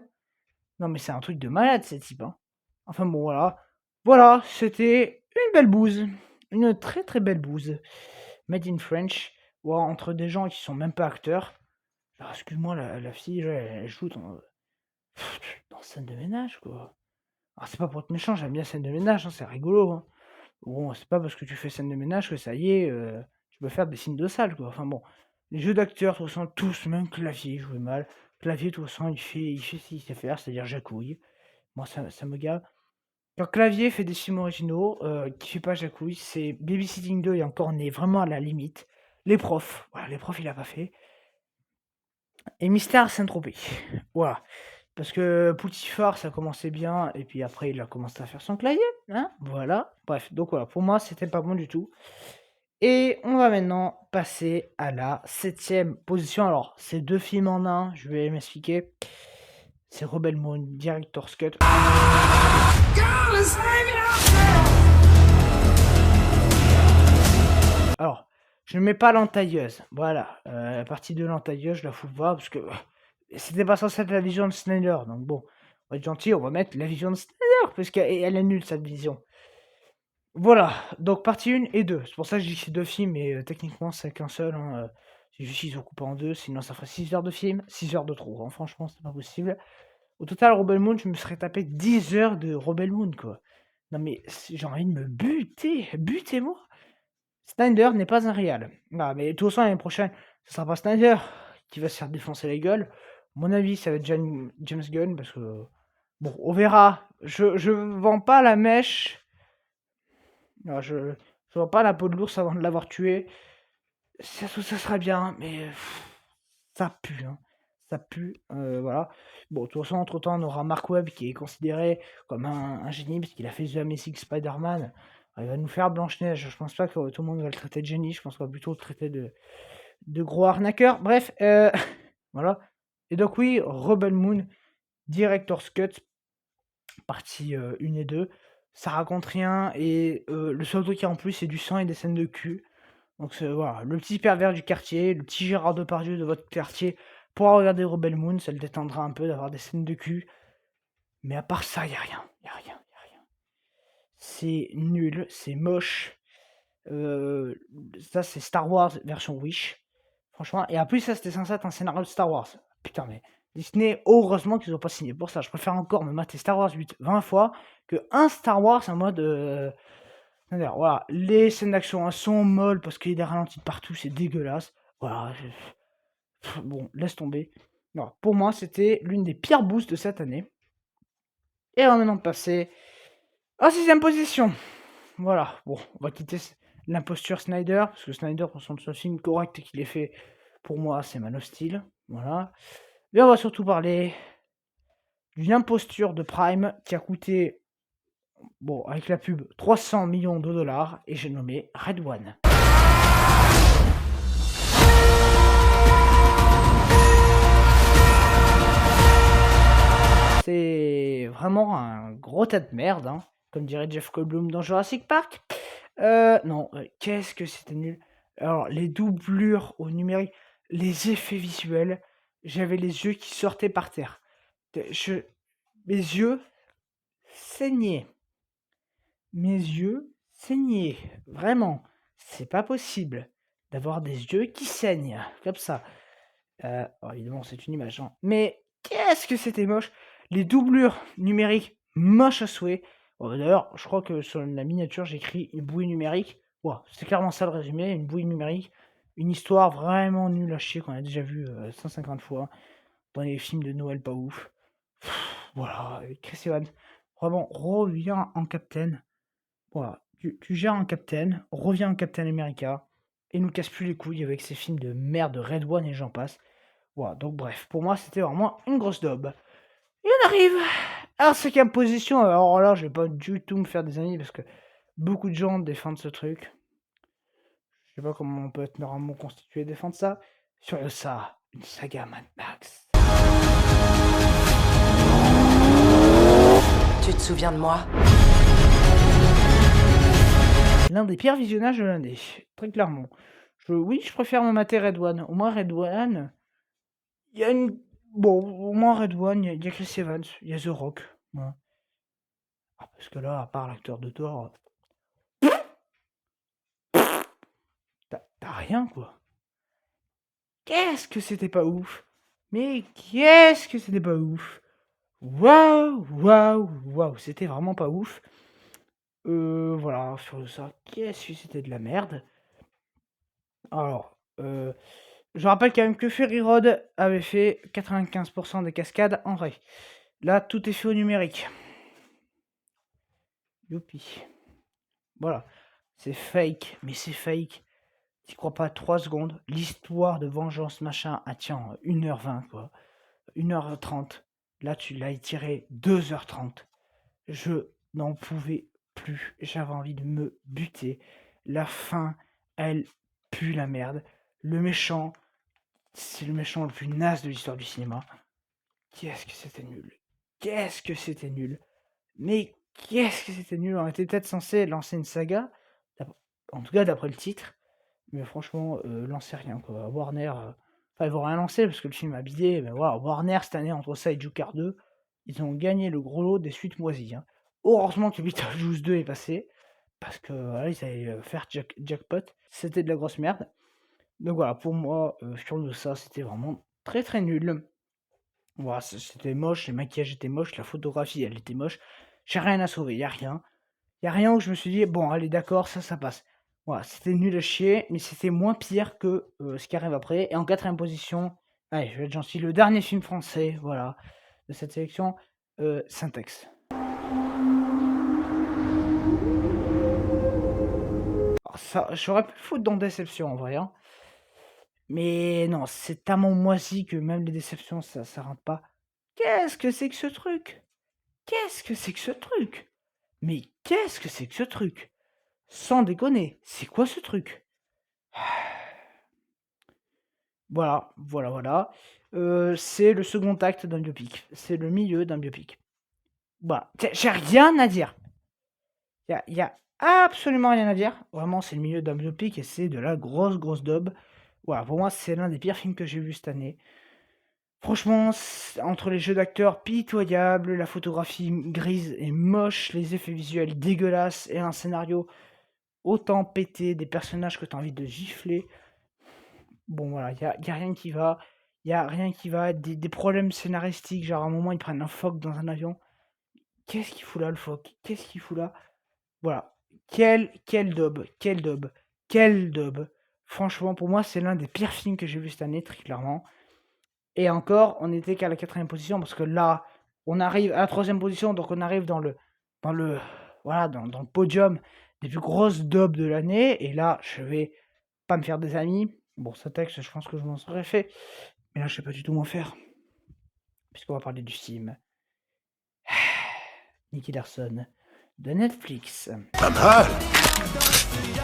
Non mais c'est un truc de malade, ce type, hein. Enfin bon, voilà. Voilà, c'était une belle bouse. Une très très belle bouse. Made in French. Ouais, entre des gens qui sont même pas acteurs. Alors, excuse-moi, la fille, elle joue dans scène de ménage, quoi. Alors, c'est pas pour être méchant, j'aime bien scène de ménage, hein, c'est rigolo, hein. Bon, c'est pas parce que tu fais scène de ménage que ça y est, tu peux faire des signes de salle, quoi. Enfin bon, les jeux d'acteurs, de toute façon, tous, même Clavier, il jouait mal. Clavier, de toute façon, il fait ce qu'il sait faire, c'est-à-dire jacouille. Moi, ça me gave. Quand Clavier fait des films originaux, qui fait pas jacouille, c'est Babysitting 2 et encore, on est vraiment à la limite. Les profs, voilà, les profs, il a pas fait. Et Mystère Saint-Tropez, voilà. Parce que Poutifar, ça commençait bien, et puis après, il a commencé à faire son clavier, hein, voilà. Bref, donc voilà, pour moi, c'était pas bon du tout. Et on va maintenant passer à la 7ème position. Alors, c'est 2 films en un, je vais m'expliquer. C'est Rebel Moon, Director's Cut. Alors, je ne mets pas l'entailleuse, voilà. La partie de l'entailleuse, je la fous pas, parce que c'était pas censé être la vision de Snyder, donc bon, on va être gentil, on va mettre la vision de Snyder, parce qu'elle est nulle, cette vision. Voilà, donc partie 1 et 2. C'est pour ça que je dis que c'est 2 films, mais techniquement, c'est qu'un seul, hein, c'est juste qu'ils ont coupé en 2, sinon ça ferait 6 heures de film, 6 heures de trop, hein, franchement, c'est pas possible. Au total, Rebel Moon, je me serais tapé 10 heures de Rebel Moon, quoi. Non mais, j'ai envie de me buter, butez-moi! Snyder n'est pas un réal. Ah, mais de toute façon, l'année prochaine, ce sera pas Snyder qui va se faire défoncer la gueule. À mon avis, ça va être James Gunn, parce que... Bon, on verra. Je vends pas la mèche. Non, je vends pas la peau de l'ours avant de l'avoir tué. Ça sera bien, mais... ça pue, hein. ça pue, voilà. Bon, de toute façon, entre-temps, on aura Mark Webb qui est considéré comme un génie parce qu'il a fait The Amazing Spider-Man. Il va nous faire Blanche-Neige. Je pense pas que tout le monde va le traiter de génie, je pense qu'on va plutôt le traiter de gros arnaqueur. Bref, voilà. Et donc oui, Rebel Moon, Director's Cut, partie 1 et 2. Ça raconte rien et le seul truc qu'il y a en plus, c'est du sang et des scènes de cul. Donc voilà, le petit pervers du quartier, le petit Gérard Depardieu de votre quartier pourra regarder Rebel Moon, ça le détendra un peu d'avoir des scènes de cul. Mais à part ça, y a rien, y a rien, y a rien. C'est nul, c'est moche. Ça, c'est Star Wars version Wish. Franchement, et en plus, ça, c'était censé être un scénario de Star Wars. Putain, mais Disney, heureusement qu'ils ont pas signé pour ça. Je préfère encore me mater Star Wars 8 20 fois que un Star Wars en mode. C'est-à-dire, voilà, les scènes d'action elles sont molles parce qu'il y a des ralentis de partout, c'est dégueulasse. Voilà, bon, laisse tomber. Non, pour moi, c'était l'une des pires boosts de cette année. Et on va maintenant passer en 6ème position. Voilà, bon, on va quitter l'imposture Snyder, parce que Snyder, pour son seul film correct qu'il ait fait, pour moi, c'est Man of Steel. Voilà. Mais on va surtout parler d'une imposture de Prime qui a coûté, bon, avec la pub, 300 millions de dollars, et j'ai nommé Red One. C'est vraiment un gros tas de merde, hein, comme dirait Jeff Goldblum dans Jurassic Park. Non, qu'est-ce que c'était nul. Alors, les doublures au numérique, les effets visuels, j'avais les yeux qui sortaient par terre. Mes yeux saignaient. Mes yeux saignaient. Vraiment, c'est pas possible d'avoir des yeux qui saignent, comme ça. Alors, évidemment, c'est une image, hein. Mais qu'est-ce que c'était moche. Les doublures numériques, moches à souhait. Bon, d'ailleurs, je crois que sur la miniature, j'ai écrit une bouée numérique. Wow, c'est clairement ça le résumé, une bouée numérique. Une histoire vraiment nulle à chier qu'on a déjà vu 150 fois dans les films de Noël pas ouf. Voilà, avec Chris Evans. Vraiment, reviens en Captain. Voilà, tu gères un Captain, reviens en Captain America, et nous casse plus les couilles avec ces films de merde, de Red One et j'en passe. Voilà, donc bref, pour moi, c'était vraiment une grosse daube. Et on arrive à la 5ème position. Alors là, je vais pas du tout me faire des amis parce que beaucoup de gens défendent ce truc. Je sais pas comment on peut être normalement constitué et défendre ça. Sur ça, une saga Mad Max. Tu te souviens de moi? L'un des pires visionnages de l'année, très clairement. Oui, je préfère me mater Red One. Au moins, Red One, il y a une. Bon, au moins Red One, il y a Chris Evans, il y a The Rock. Voilà. Ah, parce que là, à part l'acteur de Thor, t'as rien, quoi. Qu'est-ce que c'était pas ouf. Mais qu'est-ce que c'était pas ouf. Waouh, waouh, waouh, c'était vraiment pas ouf. Voilà, sur ça, qu'est-ce que c'était de la merde. Alors, je rappelle quand même que Ferry Road avait fait 95% des cascades en vrai. Là, tout est fait au numérique. Youpi. Voilà. C'est fake, mais c'est fake. T'y crois pas 3 secondes. L'histoire de vengeance, machin, ah tiens, 1h20, quoi. 1h30. Là, tu l'as étiré 2h30. Je n'en pouvais plus. J'avais envie de me buter. La fin, elle pue la merde. Le méchant, c'est le méchant le plus naze de l'histoire du cinéma. Qu'est-ce que c'était nul. Qu'est-ce que c'était nul. Mais qu'est-ce que c'était nul. On était peut-être censé lancer une saga. En tout cas, d'après le titre. Mais franchement, lancez rien, quoi. Warner, enfin, ils vont rien lancer parce que le film a bidé. Mais voilà, Warner, cette année, entre ça et Joker 2, ils ont gagné le gros lot des suites moisies. Hein. Heureusement que Beetlejuice 2 est passé. Parce que voilà, ils allaient faire jackpot. C'était de la grosse merde. Donc voilà, pour moi, sur ça, c'était vraiment très très nul. Voilà, c'était moche, les maquillages étaient moches, la photographie, elle était moche. J'ai rien à sauver, y a rien. Y a rien où je me suis dit, bon, allez, d'accord, ça passe. Voilà, c'était nul à chier, mais c'était moins pire que ce qui arrive après. Et en 4ème position, allez, je vais être gentil, le dernier film français, voilà, de cette sélection, Syntax. Alors ça, j'aurais pu le foutre dans Déception, en vrai, hein. Mais non, c'est tellement moisi que même les déceptions, ça rentre pas. Qu'est-ce que c'est que ce truc? Qu'est-ce que c'est que ce truc? Mais qu'est-ce que c'est que ce truc? Sans déconner, c'est quoi ce truc? Voilà, voilà, voilà. C'est le second acte d'un biopic. C'est le milieu d'un biopic. Voilà, j'ai rien à dire. Il y a absolument rien à dire. Vraiment, c'est le milieu d'un biopic et c'est de la grosse, grosse daube. Voilà, pour moi, c'est l'un des pires films que j'ai vu cette année. Franchement, entre les jeux d'acteurs pitoyables, la photographie grise et moche, les effets visuels dégueulasses et un scénario autant pété, des personnages que tu as envie de gifler. Bon, voilà, y a rien qui va. Il y a rien qui va. Des problèmes scénaristiques, genre à un moment, ils prennent un phoque dans un avion. Qu'est-ce qu'il fout là, le phoque? Qu'est-ce qu'il fout là? Voilà. Quel daube, quel daube, quel daube. Franchement, pour moi, c'est l'un des pires films que j'ai vu cette année, très clairement. Et encore, on n'était qu'à la 4e position, parce que là, on arrive à la 3e position, donc on arrive dans le, voilà, dans le podium des plus grosses daubes de l'année. Et là, je vais pas me faire des amis. Bon, ce texte, je pense que je m'en serais fait. Mais là, je sais pas du tout m'en faire. Puisqu'on va parler du film Nicky Larson de Netflix. Pas mal.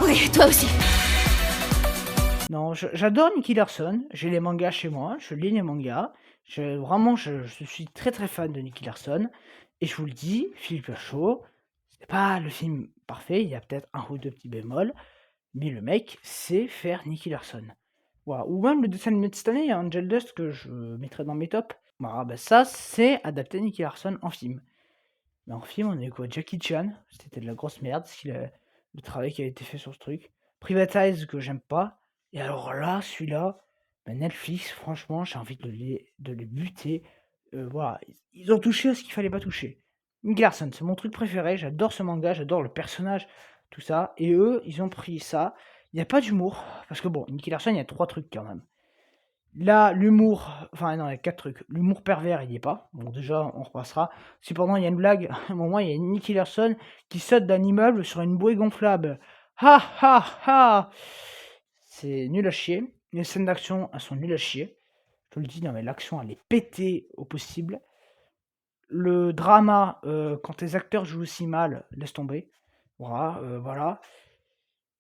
Oui, toi aussi. Non, j'adore Nicky Larson. J'ai les mangas chez moi. Je lis les mangas. Vraiment, je suis très très fan de Nicky Larson. Et je vous le dis, Philippe Lachaud, c'est pas le film parfait. Il y a peut-être un ou deux petits bémols. Mais le mec sait faire Nicky Larson. Voilà. Ou même le dessin animé de cette année, Angel Dust, que je mettrais dans mes tops. Voilà, bah ça, c'est adapté Nicky Larson en film. Mais en film, on a eu quoi? Jackie Chan, c'était de la grosse merde, le travail qui a été fait sur ce truc. Privatize, que j'aime pas. Et alors là, celui-là, bah Netflix, franchement, j'ai envie de les buter. Voilà, ils ont touché à ce qu'il fallait pas toucher. Nicky Larson, c'est mon truc préféré, j'adore ce manga, j'adore le personnage, tout ça. Et eux, ils ont pris ça. Il n'y a pas d'humour, parce que bon, Nicky Larson, il y a 3 trucs quand même. Là, l'humour, enfin non, il y a 4 trucs. L'humour pervers, il y est pas. Bon, déjà, on repassera. Cependant, il y a une blague. À un moment, il y a Nicky Larson qui saute d'un immeuble sur une bouée gonflable. Ha ha ha! C'est nul à chier. Les scènes d'action, elles sont nulles à chier. Je te le dis, non mais l'action, elle est pétée au possible. Le drama, quand les acteurs jouent aussi mal, laisse tomber. Voilà, voilà.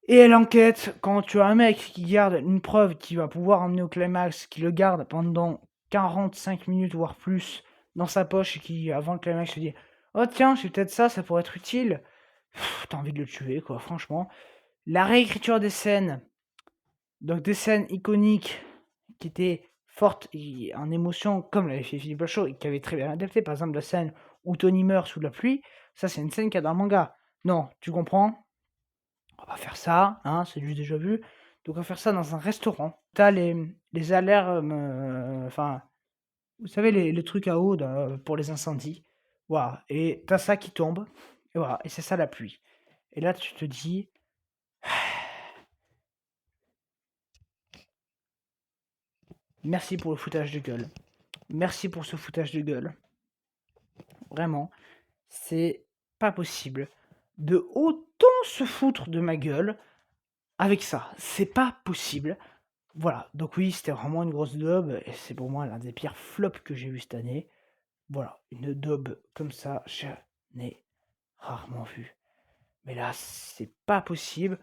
Et l'enquête, quand tu as un mec qui garde une preuve qui va pouvoir emmener au climax, qui le garde pendant 45 minutes voire plus dans sa poche et qui, avant le climax, se dit oh tiens, j'ai peut-être ça, ça pourrait être utile. T'as envie de le tuer, quoi, franchement. La réécriture des scènes, donc des scènes iconiques qui étaient fortes en émotion, comme l'avait fait Philippe Lachaud, et qui avait très bien adapté. Par exemple, la scène où Tony meurt sous la pluie, ça c'est une scène qu'il y a dans le manga. Non, tu comprends? On va faire ça, hein, c'est juste déjà vu. Donc on va faire ça dans un restaurant. T'as les alarmes, enfin, vous savez, les trucs à eau pour les incendies. Voilà. Et t'as ça qui tombe. Et voilà. Et c'est ça la pluie. Et là, tu te dis, merci pour le foutage de gueule. Merci pour ce foutage de gueule. Vraiment. C'est pas possible de autant se foutre de ma gueule avec ça. C'est pas possible. Voilà, donc oui, c'était vraiment une grosse daube, et c'est pour moi l'un des pires flops que j'ai vu cette année. Voilà, une daube comme ça, je n'ai rarement vu. Mais là, c'est pas possible.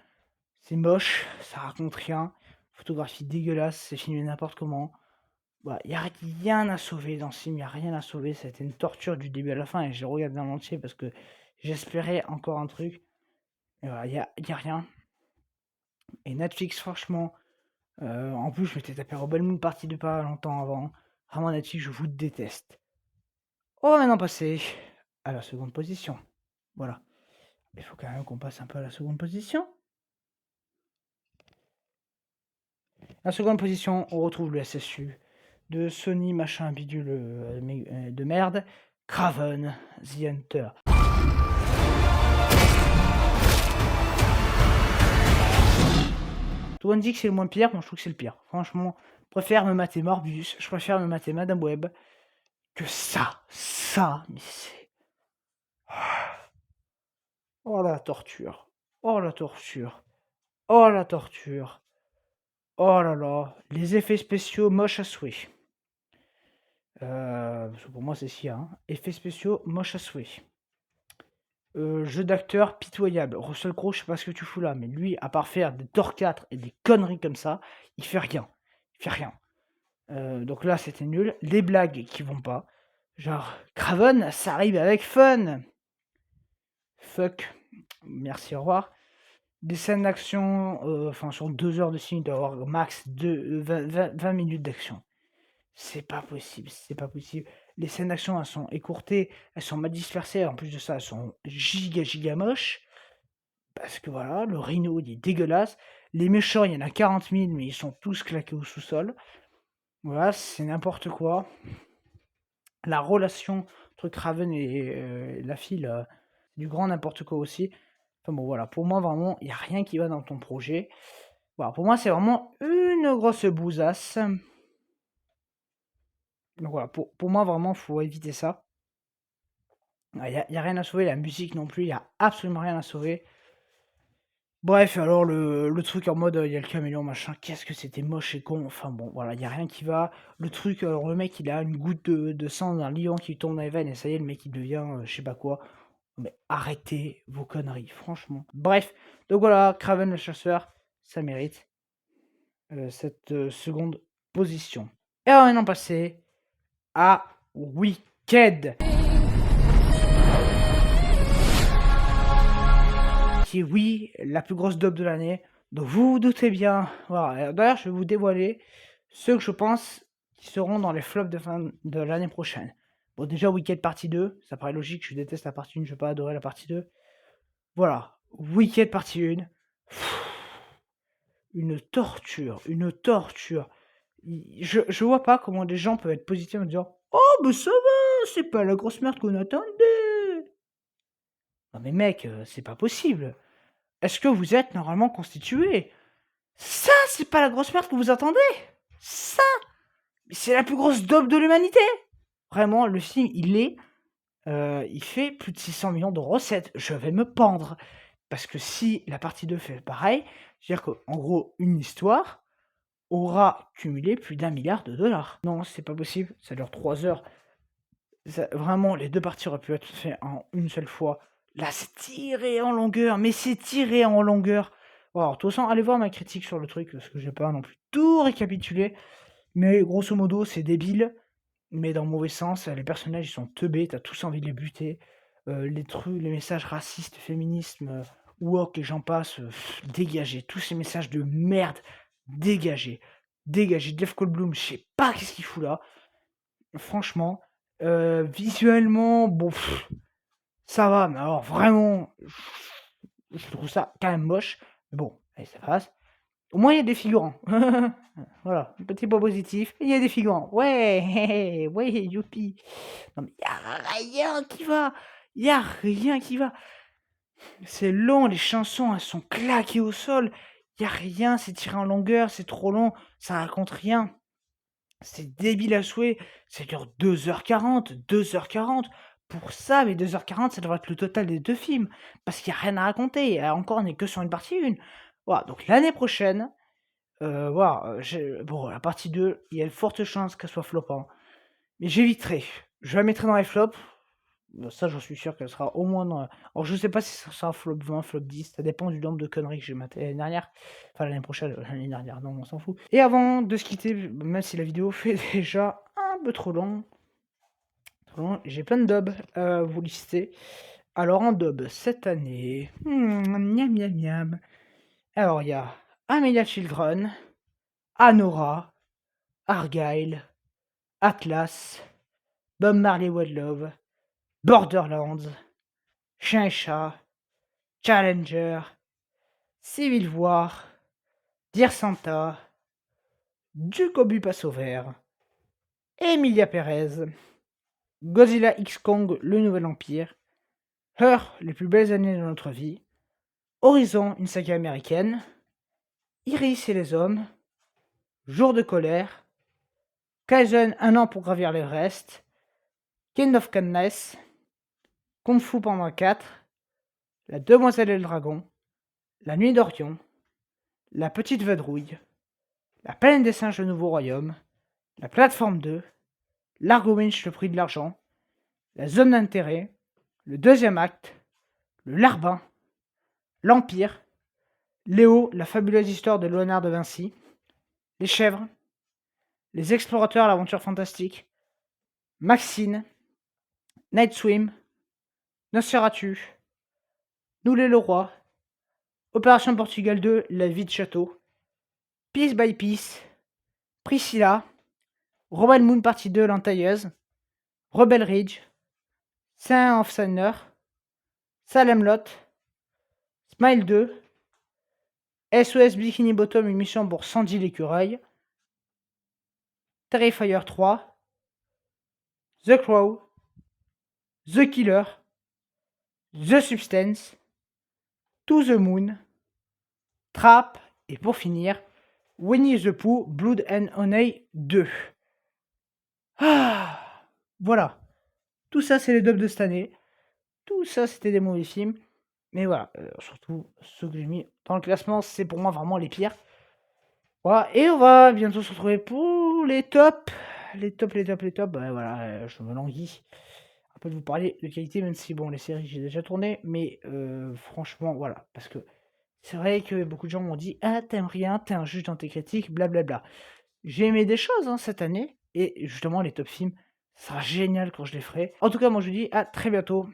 C'est moche, ça raconte rien. Photographie dégueulasse, c'est filmé n'importe comment. Voilà, il n'y a rien à sauver dans ce film, il n'y a rien à sauver. Ça a été une torture du début à la fin, et j'ai regardé en entier parce que j'espérais encore un truc. Et voilà, y a rien. Et Netflix, franchement, en plus, je m'étais tapé Rebel Moon partie de pas longtemps avant. Vraiment, Netflix, je vous déteste. On va maintenant passer à la seconde position. Voilà. Il faut quand même qu'on passe un peu à la seconde position. La seconde position, on retrouve le SSU de Sony machin bidule de merde. Kraven the Hunter. Tout le monde dit que c'est le moins pire, moi je trouve que c'est le pire. Franchement, je préfère me mater Morbius, je préfère me mater Madame Web que ça. Ça, mais c'est... Oh la torture. Oh la torture. Oh la torture. Oh là là, les effets spéciaux moches à souhait. Parce que pour moi c'est si, hein. Effets spéciaux moches à souhait. Jeu d'acteur pitoyable. Russell Crowe, je sais pas ce que tu fous là, mais lui, à part faire des tort 4 et des conneries comme ça, il fait rien. Il fait rien. Donc là, c'était nul. Les blagues qui vont pas. Genre, Craven, ça arrive avec fun. Fuck. Merci, au revoir. Des scènes d'action, enfin, sur 2 heures de film, il doit y avoir max 20 minutes d'action. C'est pas possible, c'est pas possible. Les scènes d'action, elles sont écourtées, elles sont mal dispersées. En plus de ça, elles sont giga moches. Parce que voilà, le Rhino, il est dégueulasse. Les méchants, il y en a 40 000, mais ils sont tous claqués au sous-sol. Voilà, c'est n'importe quoi. La relation entre Kraven et la fille, là, du grand n'importe quoi aussi. Enfin bon, voilà, pour moi, vraiment, il n'y a rien qui va dans ton projet. Voilà, pour moi, c'est vraiment une grosse bousasse. Donc voilà, pour moi, vraiment, faut éviter ça. Il n'y a rien à sauver, la musique non plus, il n'y a absolument rien à sauver. Bref, alors le truc en mode, il y a le caméléon, machin, qu'est-ce que c'était moche et con. Enfin bon, voilà, il n'y a rien qui va. Le truc, le mec, il a une goutte de sang d'un lion qui tombe dans les veines et ça y est, le mec, il devient je sais pas quoi. Mais arrêtez vos conneries, franchement. Bref, donc voilà, Kraven le chasseur, ça mérite cette seconde position. Et on va maintenant passer à Wicked. Qui est, oui, la plus grosse dub de l'année. Donc vous vous doutez bien. Voilà. D'ailleurs, je vais vous dévoiler ceux que je pense qui seront dans les flops de fin de l'année prochaine. Bon, déjà, Wicked partie 2, ça paraît logique, je déteste la partie 1, je vais pas adorer la partie 2. Voilà, Wicked partie 1. Une torture, une torture. Je vois pas comment des gens peuvent être positifs en disant « Oh, mais ça va, c'est pas la grosse merde qu'on attendait !» Non mais mec, c'est pas possible. Est-ce que vous êtes normalement constitué? Ça, c'est pas la grosse merde que vous attendez? Ça, c'est la plus grosse daube de l'humanité. Vraiment, le film, il fait plus de 600 millions de recettes. Je vais me pendre. Parce que si la partie 2 fait pareil, c'est-à-dire qu'en gros, une histoire aura cumulé plus d'1 milliard de dollars. Non, c'est pas possible. Ça dure 3 heures. Vraiment, les deux parties auraient pu être faites en une seule fois. Là, c'est tiré en longueur, mais c'est tiré en longueur. Bon, alors, de toute façon, allez voir ma critique sur le truc, parce que j'ai pas non plus tout récapitulé. Mais grosso modo, c'est débile, mais dans le mauvais sens. Les personnages, ils sont teubés, t'as tous envie de les buter. Les trucs, les messages racistes, féminisme, woke et j'en passe, dégagez. Tous ces messages de merde, dégagez. Dégagez. Jeff Goldblum, je sais pas qu'est-ce qu'il fout là. Franchement, visuellement, bon, ça va, mais alors vraiment, je trouve ça quand même moche. Mais bon, allez, ça passe. Au moins, il y a des figurants. Voilà, petit point positif, il y a des figurants. Ouais, ouais, youpi. Non, mais il n'y a rien qui va. Il n'y a rien qui va. C'est long, les chansons, elles sont claquées au sol. Il n'y a rien, c'est tiré en longueur, c'est trop long, ça raconte rien. C'est débile à souhait. Ça dure 2h40, 2h40. Pour ça, mais 2h40, ça devrait être le total des deux films. Parce qu'il n'y a rien à raconter. Et encore, on n'est que sur une partie 1. Voilà, donc l'année prochaine, voilà, bon, la partie 2, il y a de fortes chances qu'elle soit flopant. Mais j'éviterai. Je la mettrai dans les flops. Ça, j'en suis sûr qu'elle sera au moins dans. Alors, je sais pas si ça sera flop 20, flop 10. Ça dépend du nombre de conneries que j'ai maté l'année dernière. Enfin, l'année prochaine, l'année dernière, non, on s'en fout. Et avant de se quitter, même si la vidéo fait déjà un peu trop long, j'ai plein de dubs à vous lister. Alors, en dub, cette année. Miam, miam, miam. Alors, il y a Amelia Children, Anora, Argyle, Atlas, Bob Marley Wade Love, Borderlands, Chien et Chat, Challenger, Civil War, Dear Santa, Ducobu Passe au Vert, Emilia Perez, Godzilla X Kong Le Nouvel Empire, Her, les plus belles années de notre vie, Horizon, une saga américaine, Iris et les hommes, Jour de colère, Kaizen, un an pour gravir l'Everest, Kind of Kindness, Kung Fu Panda 4, La Demoiselle et le Dragon, La Nuit d'Orion, La Petite Vadrouille, La Planète des Singes, le Nouveau Royaume, La Plateforme 2, Largo Winch, le Prix de l'argent, La Zone d'intérêt, Le Deuxième Acte, Le Larbin, L'Empire, Léo, la fabuleuse histoire de Léonard de Vinci, Les Chèvres, Les Explorateurs, l'aventure fantastique, Maxine, Night Swim, Nosferatu, Nous les Leroy, Opération Portugal 2, La vie de château, Piece by Piece, Priscilla, Robin Moon partie 2, L'entailleuse, Rebel Ridge, Saint of Thunder, Salem Lot, Smile 2, SOS Bikini Bottom, une mission pour Sandy l'écureuil, Terrifier 3, The Crow, The Killer, The Substance, To the Moon, Trap, et pour finir, Winnie the Pooh, Blood and Honey 2. Ah, voilà. Tout ça, c'est les dubs de cette année. Tout ça, c'était des mauvais films. Mais voilà, surtout ceux que j'ai mis dans le classement, c'est pour moi vraiment les pires. Voilà, et on va bientôt se retrouver pour les tops. Les tops. Bah voilà, je me languis un peu de vous parler de qualité, même si bon, les séries j'ai déjà tourné, mais franchement, voilà, parce que c'est vrai que beaucoup de gens m'ont dit ah t'aimes rien, t'es un juge dans tes critiques, blablabla. J'ai aimé des choses cette année, et justement les top films, ça sera génial quand je les ferai. En tout cas, moi je vous dis à très bientôt.